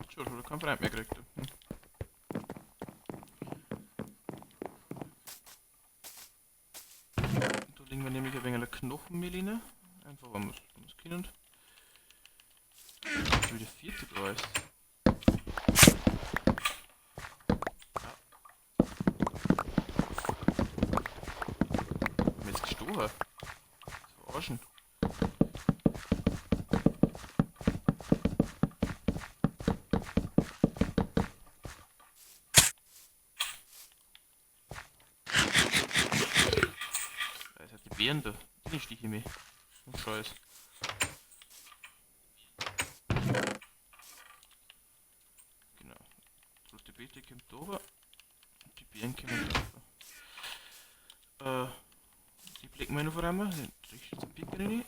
Schon, da kein Freund mehr gekriegt. Da legen wir nämlich ein wenig Knochenmehl rein. Einfach, wenn wir es können. Schon wieder 40 da ist. Haben wir jetzt gestochen? Das verarschen. Das hat die Beeren da. Die stiche ich mir. Und Scheiß. Genau. Die Beete kommt da rüber. Und die Beeren kommen da rüber. Die blicken wir noch vor einmal. Den kriegst du jetzt Picker rein.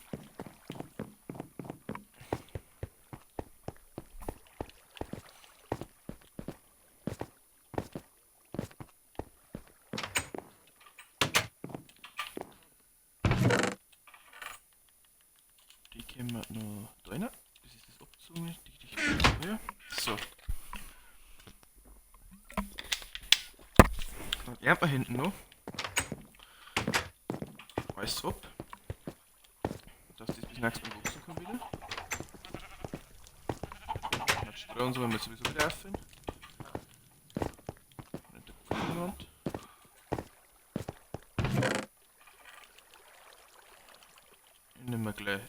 Die können wir noch da rein. Das ist das Abzogen. Ja. So. Dann ernten wir hinten noch. Alles ab. Dass das bis nächstes Mal wachsen kann wieder. Jetzt streuen so, wenn wir sowieso wieder aufhören. Nicht der Pfannenwand. Nehmen wir gleich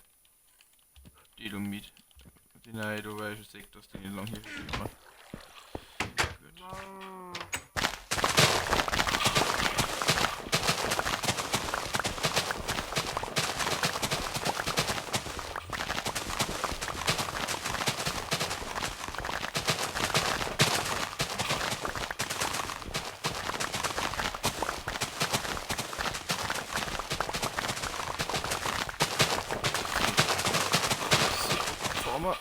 die da mit. Die neue da, weil ich schon sehe, dass die nicht lang hier ist. Gut. Fahren wir.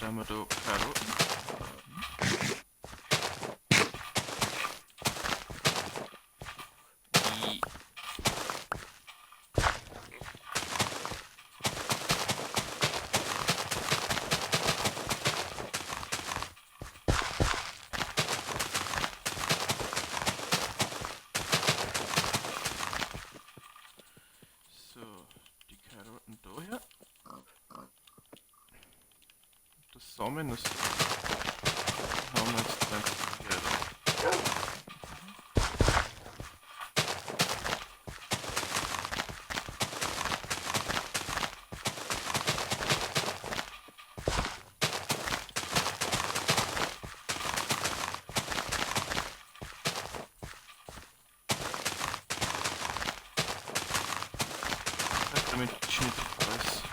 haben wir da Karotten. Die so, die Karotten daher. Das Samen, das haben wir jetzt einfach wieder. Damit Schnitt alles.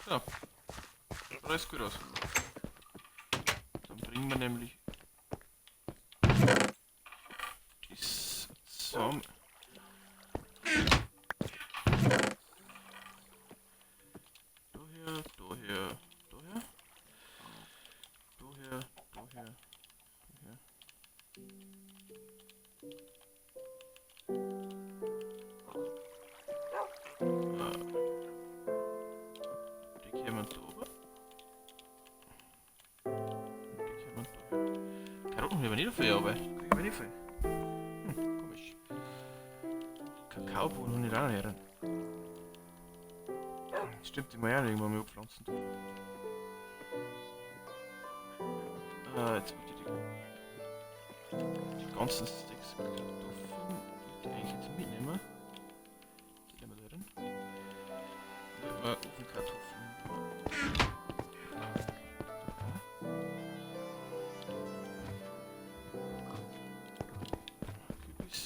So, alles gut aus. Dann bringen wir nämlich die Samen. Daher, daher, daher. Daher, daher, daher. Die kämen da oben. Die kämen daher. Karotten haben wir nicht viel, aber kriegen wir nicht viel. Komisch. Kakaobohnen und nicht auch noch. Stimmt, die muss ich auch irgendwann mal abpflanzen. Jetzt bitte die ganzen Sticks mit Kartoffeln, die eigentlich jetzt mitnehmen. Die nehmen wir da drin. Ja, Ofenkartoffeln. Kürbis.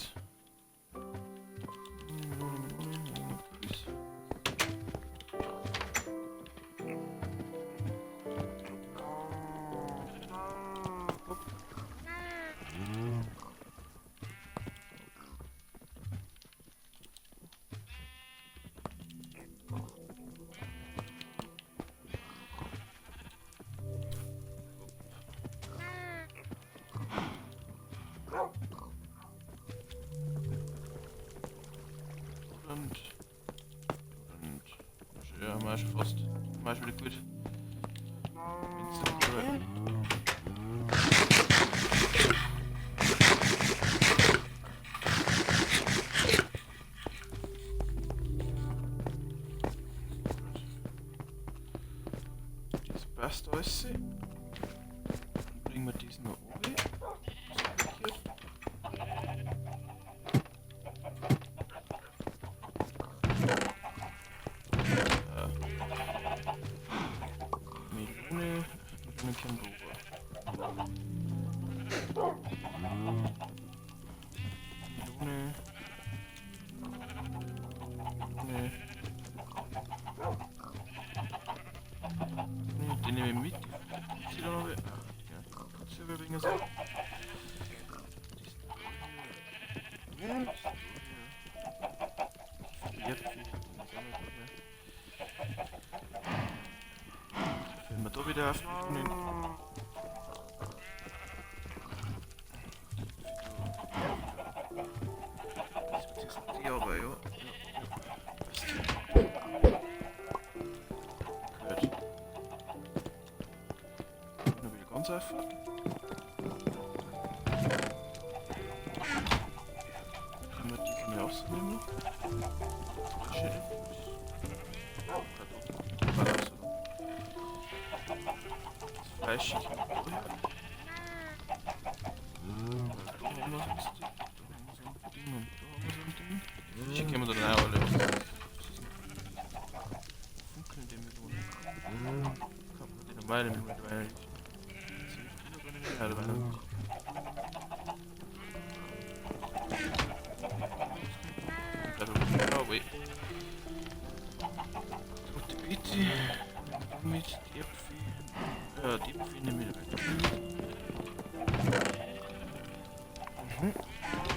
Kürbis. Ja, mal schon fast. Mal schon wieder gut. Das passt alles. Dann bringen wir diesen noch oben. Melone können rüber. Melone. Den nehmen wir mit. Die da noch. Ja, kannst du überbringen so. Füllen wir da wieder auf. Ja, aber ja. Gut. Dann wieder ganz einfach. Können wir die von mir ausnehmen? Schön. Fleisch schicken. Da haben wir so ein Stick, da haben wir so ein Ding und da haben wir so ein Ding. Die Fische können wir dann auch alle funkelnde Melonen. Kann man die normale Melone rein? Ja, da rein. Oh wait. Tote Beete. Mit die Äpfel. Ja, die Äpfel nehmen wir weg.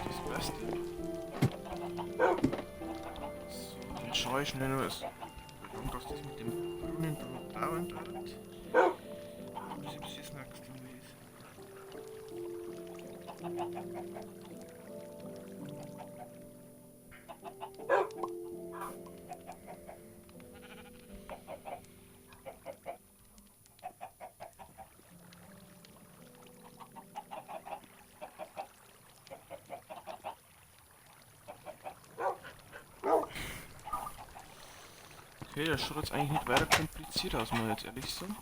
Das passt. So, dann schaue ich schnell noch was. Verdammt, dass das mit dem grünen Blauen dort. Das ist das nächste Mal. Okay, das schaut jetzt eigentlich nicht weiter kompliziert aus, muss ich jetzt ehrlich sagen.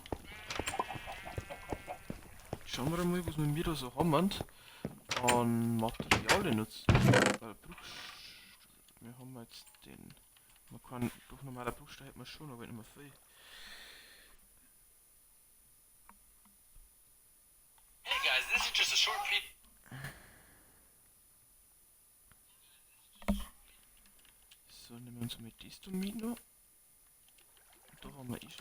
Schauen wir mal, was wir da so haben an Materialien nutzen. Wir haben jetzt den. Man kann durch normaler Bruchstein hat man schon, aber nicht mehr viel. Hey guys, this is just a short video. So, nehmen wir uns mal das da mit noch. Da haben wir schon.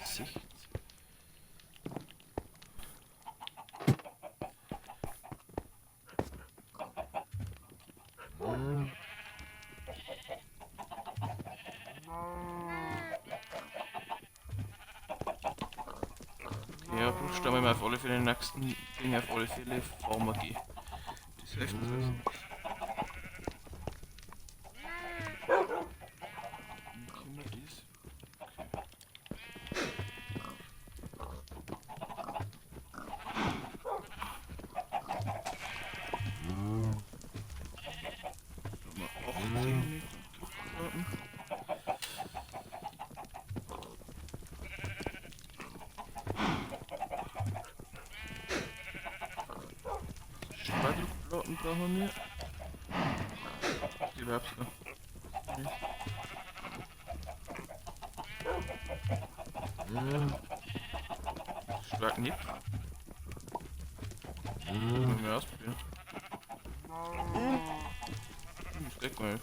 Sicht. Ja, Bruchstein wir auf alle Fälle den nächsten Ding auf alle Fälle Farmer gehen. Das hilft uns also. Wie können wir das? Da haben wir 18 Meter Druckplatten. Zwei Druckplatten brauchen wir. Die überhaupt noch. Schlag nicht. Wollen wir ausprobieren. Das geht mal.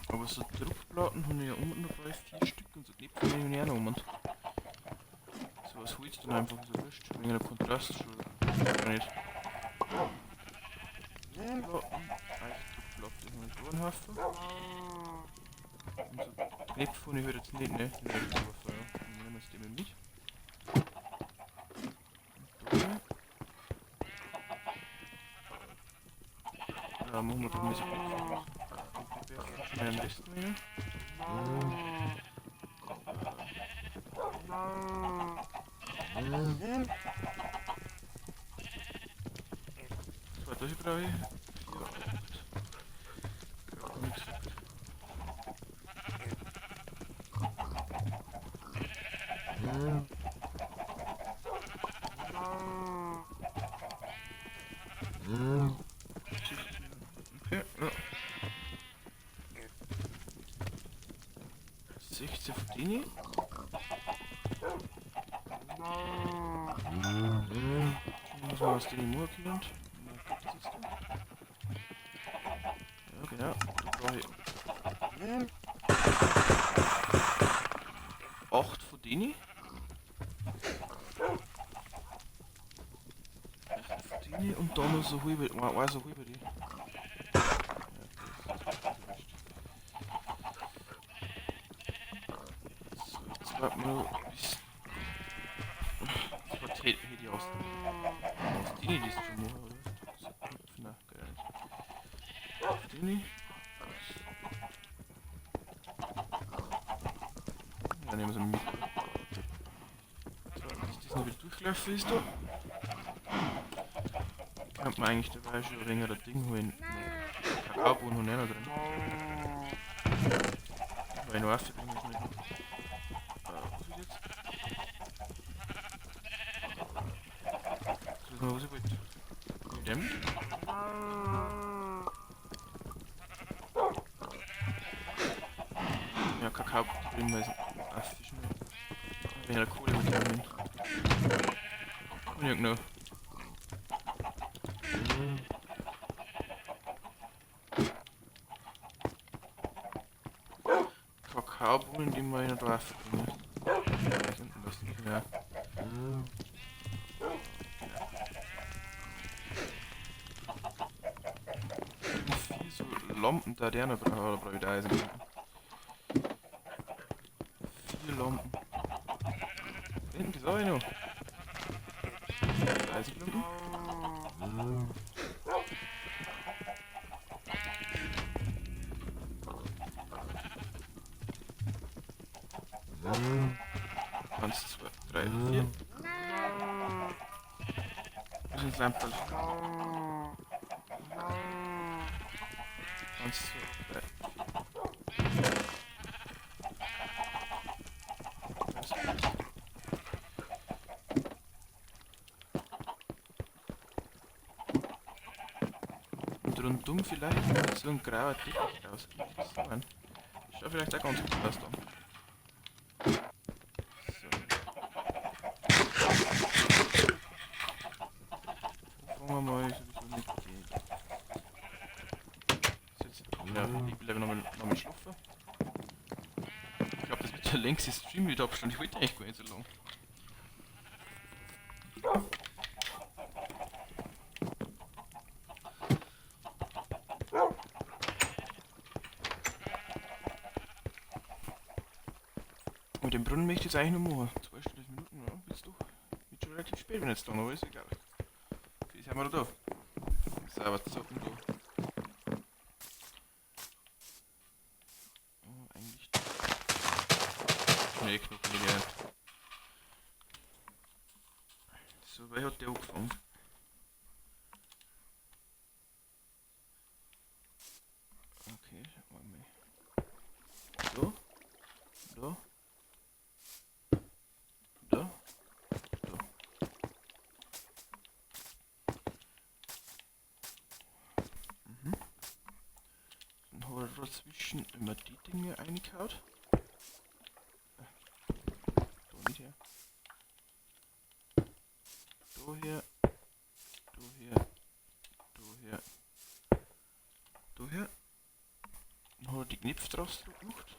Aber so Druckplatten haben wir ja unten dabei 4 Stück und so Knöpfe haben wir ja noch um. So was holst du dann einfach so wurscht. Wegen der Kontrast schon. Gar nicht. Druckplatten, Eichtruckplatte haben wir da einen Haufen. Und so Knöpfe habe ich halt jetzt nicht, ne? Die werde ich überfeuern. Dann nehmen wir uns die mal mit. Und da machen wir dann diese Knöpfe. Schnell am besten rein. So, das brauche ich. Okay, ja. 16 von denen. Muss man was den Moor kennt. Ja, genau. Da brauche ich 8 von denen. 8 von denen und dann noch so halbe, so halbe die. So, jetzt warten wir noch bis. Das war hätte ich aus. Brunni. Ja, nehmen wir so mit. So, bis das noch wieder durchgelaufen ist da. Kann man eigentlich dabei schon ein wenig das Ding holen. Kakaobohnen haben wir noch drin. Weil ich noch aufbringen ist nicht. Was ist jetzt? Das ist noch was ich wollte. Mit dem? Ja, Kakao drin, weil es Affisch nicht. Wenn ich Kohle mit dem und genau. Kakaobohnen, die wir in der Dorf bringen. Was sind denn das? Ja. Viel so Lampen da, der noch brauche ich da Eisen. 4 Lampen. Da hinten ist auch noch. Eisenklumpen. Eins, zwei, drei, vier. Das sind Lampen. Eins, zwei, drei, vier. Und rundum vielleicht mit so ein grauer Teppich ausgeht. So ein. Schaut vielleicht auch ganz gut aus dann. So. Fangen wir mal sowieso mit den. Ja, ich bleibe nochmal schlafen. Ich glaube, das wird der längste Stream mit Abstand. Ich wollte eigentlich gar nicht so lang. Mit dem Brunnen möchte ich jetzt eigentlich nur machen. 2 Stunden, Minuten, ja, jetzt doch. Wird schon relativ spät, wenn jetzt da noch ist, egal. Wie sind wir da? So, was zocken da? Oh, eigentlich. Ne, Knochen nicht gelernt. So, wer hat der angefangen? Okay, warte mal. So. Da. Da. Da. Dann hat er dazwischen immer die Dinge eingehaut. Da nicht her. Da her. Da her. Da her. Da her. Dann hat er die Knöpfe draus gemacht.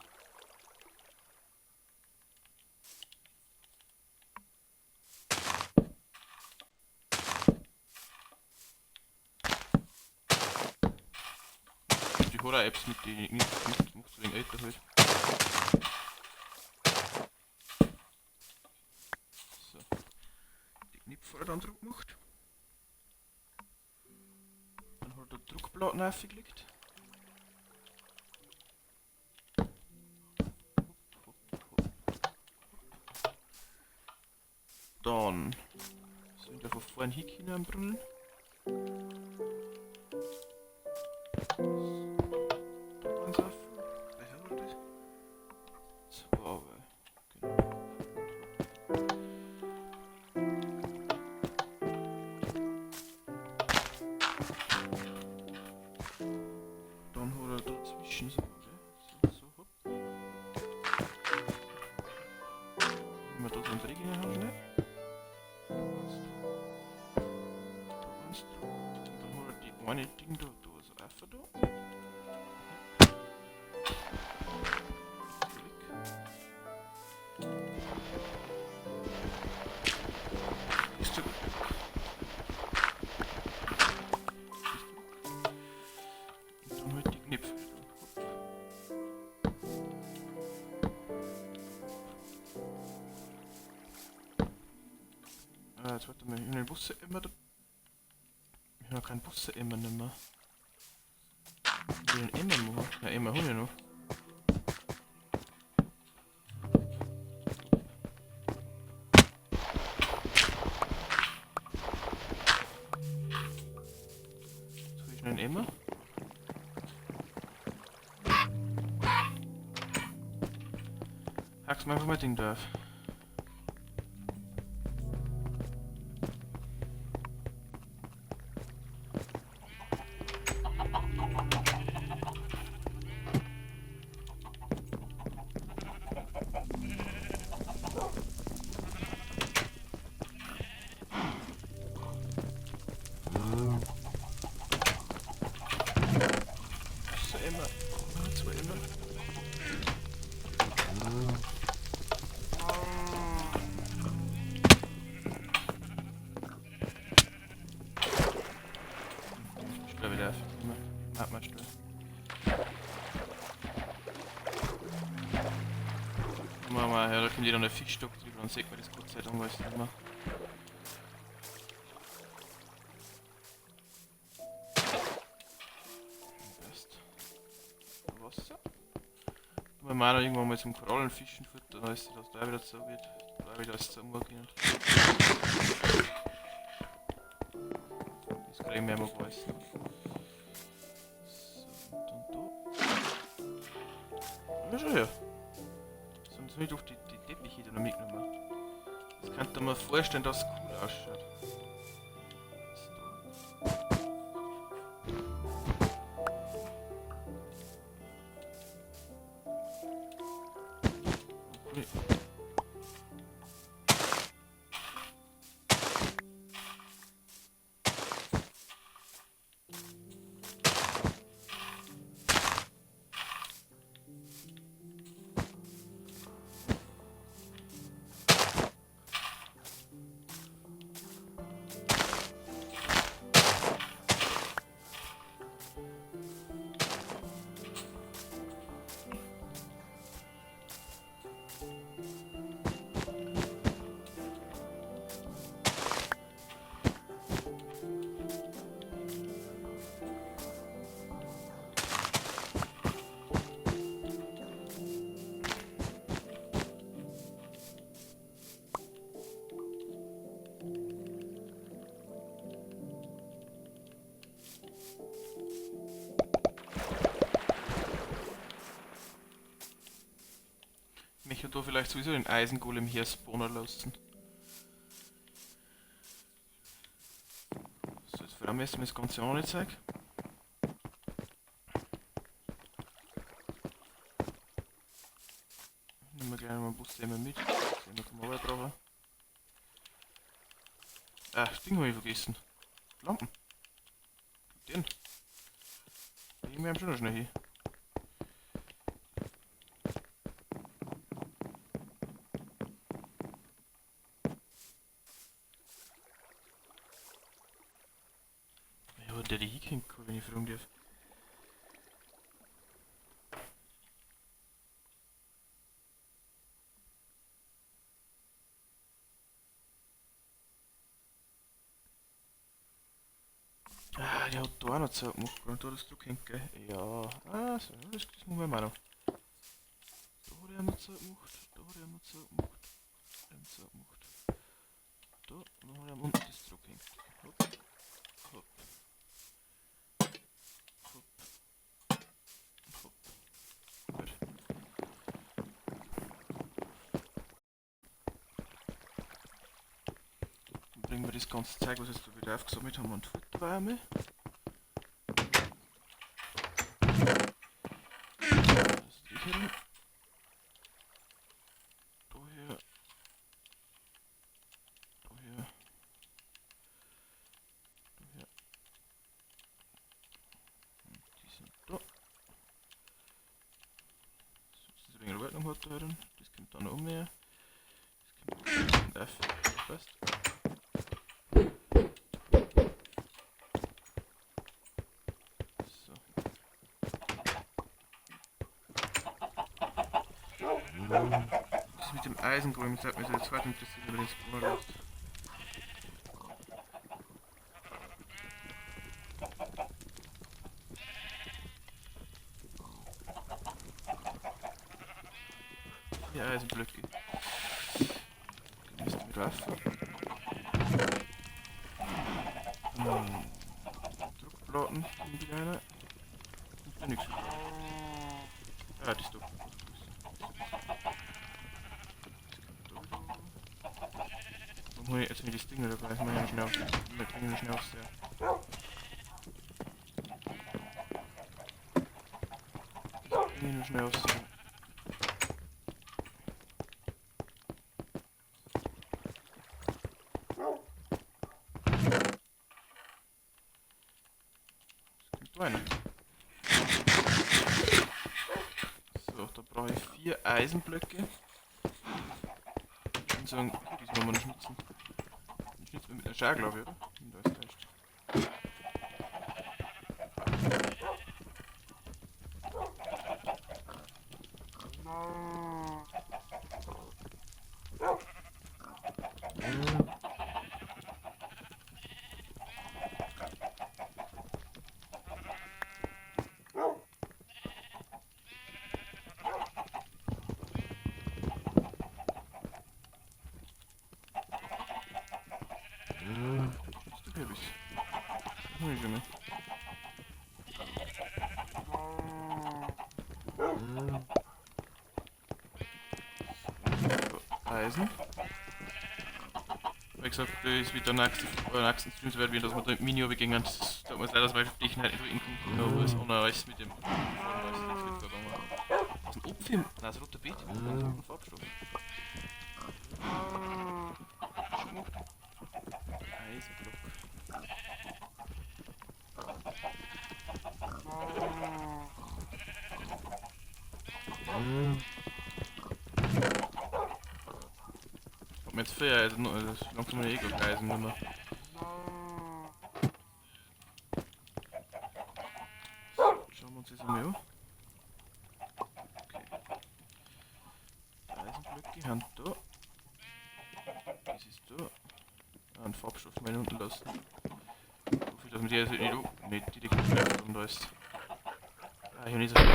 Die Horror-Apps mit den Knöpfen gemacht, so wegen älter halt. So. Die Knöpfe hat er dann drauf gemacht. Dann hat er Druckplatten aufgelegt. Dann sind wir von vorn hingekommen am Brunnen. Da waren sie auf. Welcher war das? 2, genau. Dann hat er dazwischen so, so, hopp. Wenn wir da so einen Dreh haben, ne? Eine Ding da, so einfach da. Ist du? Und dann halt die Knöpfe da. Jetzt warte mal, ich habe den Bus immer da. Ich habe keinen Bus immer nimmer. will den immer machen. Ja, immer hol ich noch. Jetzt hol ich noch einen immer. Hack's mir einfach mal Ding drauf. So immer. Zwei immer. Ich glaube wieder auf. Immer. Mal still. Machen wir, ja, da kommt jeder noch ein Fischstock drüber und sieht man das Gott sei Dank alles nicht mehr. Passt. Wasser. Wir machen irgendwann mal zum Korallenfischen füttern, dann ist das da wieder so wird. Da wieder alles zusammengehen. Das kriegen wir mal weiß. So, und da. Ja, schon her. Sonst nicht auf die Teppiche da noch mitgenommen. Das könnte man vorstellen, dass es cool ausschaut. Okay. Ich möchte da vielleicht sowieso den Eisengolem hier spawnen lassen. So, jetzt vor allem müssen wir das Ganze auch noch nicht zeigen. Nehmen wir gleich mal einen Bus mit. Den können wir auch brauchen. Das Ding habe ich vergessen. Lampen. Den. Den wir haben schon noch schnell hier. Ja, der die hinkommen kann, wenn ich fragen darf. Ah, der hat da auch noch Zeit gemacht, und da das du kennst, gell? Ja, so, das muss man auch noch. Da hat er noch Zeit gemacht, da hat er noch Zeit gemacht, da hat er noch Zeit gemacht. Da, dann hat er unten das Druck hängt. Hopp, hopp, hopp, hopp. Gut. Dann bringen wir das ganze Zeug, was jetzt da wieder aufgesammelt haben, und Futterwärme. Das ist die hier. Daher. Daher. Daher. Und die sind da. So, das ist ein wenig Arbeit noch da drin. Das kommt dann noch mehr. Das kommt F. Passt. So. Das mit dem Eisengolem sagt mir so jetzt weiter interessiert, über den Spawner lässt. 4 Eisenblöcke. Mist mit Waffe. Druckplatten, die kleine. Ist ja nichts. Ah, das ist doch. Warum hol ich jetzt mir das Ding dabei? Ich meine schnell auf. Wir bringen ihn schnell aufs Jahr. Ich bringe ihn schnell aufs Jahr. Einer. So, da brauche ich 4 Eisenblöcke. Ich würde sagen, okay, das wollen wir noch schnitzen. Den schnitzen wir mit einer Schere, glaube ich, oder? Und da ist täuscht. Das hab ich. Hol ich schon mal. So, Eisen. Wie gesagt, das ist wieder nächsten Streams werden wir, dass wir da mit Mini übergehen. Das tut mir leid, dass wir auf dich nicht drücken konnten, aber es ohne alles mit dem das ist ein Opfer, nein, das rote Beet, das ist ein Farbstoff. Schon gemacht. Eisenblock. Ich hab mir jetzt 4 Eisen, das ist langsam eine Eisen nicht mehr. So, schauen wir uns das einmal an. Okay. Die Eisenblöcke haben da. Das ist da. Ein Farbstoff mal unten lassen. So viel, dass man die also nicht direkt treffen und da ist. Ah, ich hab nicht so viel.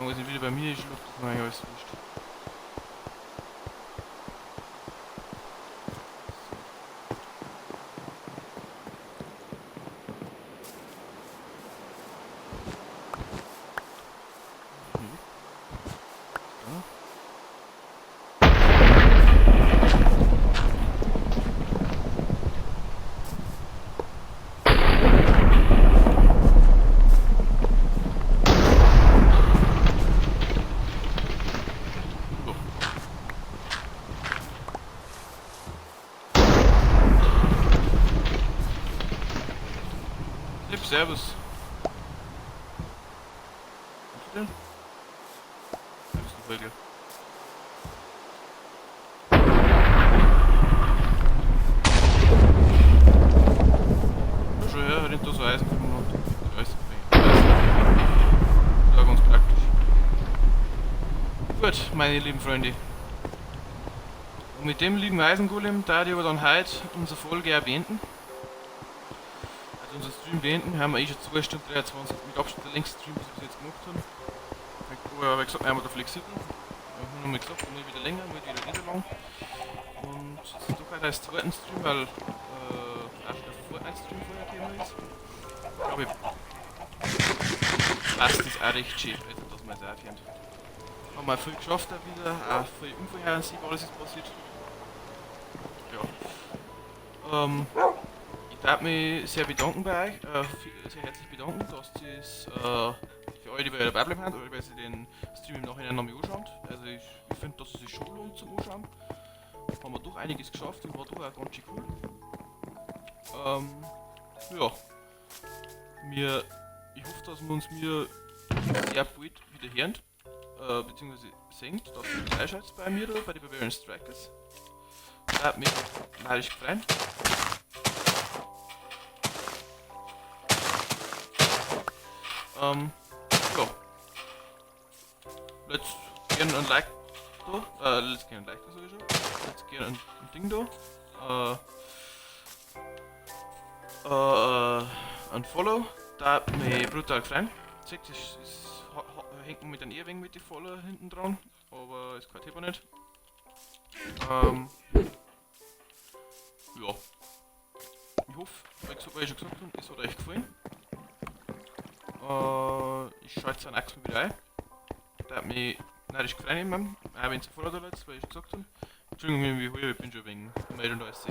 Wenn wieder bei mir ist, Luft ist mir eigentlich alles wurscht. Servus. Was ist denn? Du bist ein Vögel. Schon her, rennt da so Eisen vom Land. Alles ja, ganz praktisch. Gut, meine lieben Freunde. Und mit dem lieben Eisengolem da ich aber dann heute unsere Folge auch beenden. Unser Stream beenden, haben wir eh schon 2 Stunden 23 mit Abstand der längste Stream, was wir bis jetzt gemacht haben. Aber wie gesagt, einmal da flexibel. Wir haben nochmal gesagt, mal wieder länger, mal wieder nicht so lang. Und es ist doch heute als zweiten Stream, weil auch der Fortnite-Stream vorher gekommen ist. Ich glaube, passt das auch recht schön, also dass wir es auch erkennt. Haben wir viel geschafft auch wieder, auch viel unvorhersehbar alles ist passiert. Ja. Ich darf mich sehr bedanken bei euch, sehr herzlich bedanken, dass das für alle, die bei der Bibel haben oder weil sie den Stream im Nachhinein noch mal anschauen. Also ich finde, dass es sich schon lohnt zum Anschauen. Haben wir doch einiges geschafft und war doch auch ganz schön cool. Ja. Ich hoffe, dass wir uns sehr bald wieder hören, beziehungsweise sehen, dass ihr dabei seid bei mir da, bei den Bavarian Strikers. Das hat mich narrisch gefreut. Ja. Let's gerne ein Like da, let's gerne ein Like da sowieso. jetzt gerne ein Ding da. Ein Follow, da hat mich brutal gefreut. Seht, hängt mit einem Ehrwing mit die Follow hinten dran, aber ist kein Thema nicht. Ja. Ich hoffe, weil ich schon gesagt habe, es hat euch gefallen. Ich schaue jetzt dann nächstes Mal wieder ein. Der hat mich narrisch gefreut nehmen, auch wenn es ein Follow da ist, weil ich schon gesagt habe. Entschuldigung, wie heuer, ich bin schon wegen Meldung da ist.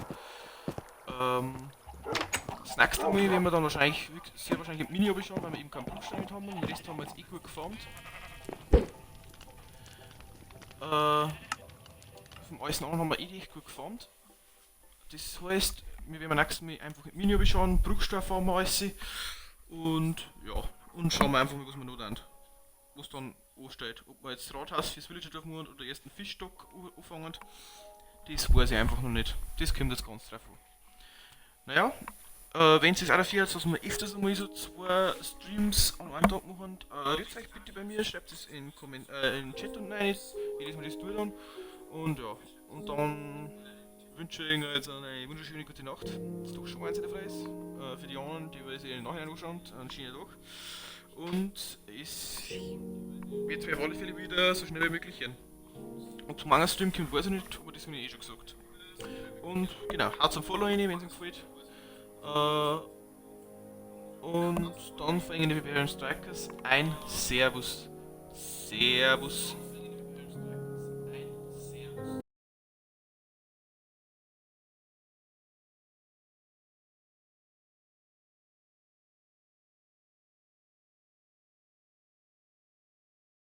Das nächste Mal werden wir dann wahrscheinlich, sehr wahrscheinlich im Mini schauen, weil wir eben keinen Bruchstein mit haben. Den Rest haben wir jetzt eh gut gefarmt. Vom alles anderen haben wir eh echt gut gefarmt. Das heißt, wir werden nächstes Mal einfach im Mini schauen, Bruchstein fahren wir alles. Und ja, und schauen wir einfach mal, was wir noch tun. Was dann ansteht. Ob wir jetzt das Rathaus fürs Villager dürfen oder den ersten Fischstock anfangen, das weiß ich einfach noch nicht. Das kommt jetzt ganz drauf an. Naja, wenn es auch dafür ist, dass wir öfters einmal so 2 Streams an einem Tag machen, redet euch bitte bei mir, schreibt es in den Chat unten rein, ich lese mir das durch dann. Und ja, und dann wünsche ich euch jetzt eine wunderschöne gute Nacht. Es ist doch schon eins in der Freis. Für die anderen, die sich in den Nachhinein anschauen, einen schönen Tag. Und es wird mir auf alle Fälle wieder so schnell wie möglich gehen. Ob zum anderen Stream kommt, weiß ich nicht, aber das habe ich eh schon gesagt. Und genau, haut zum Follow rein, wenn es euch gefällt. Und dann fangen die Barbarian Strikers ein. Servus. Servus.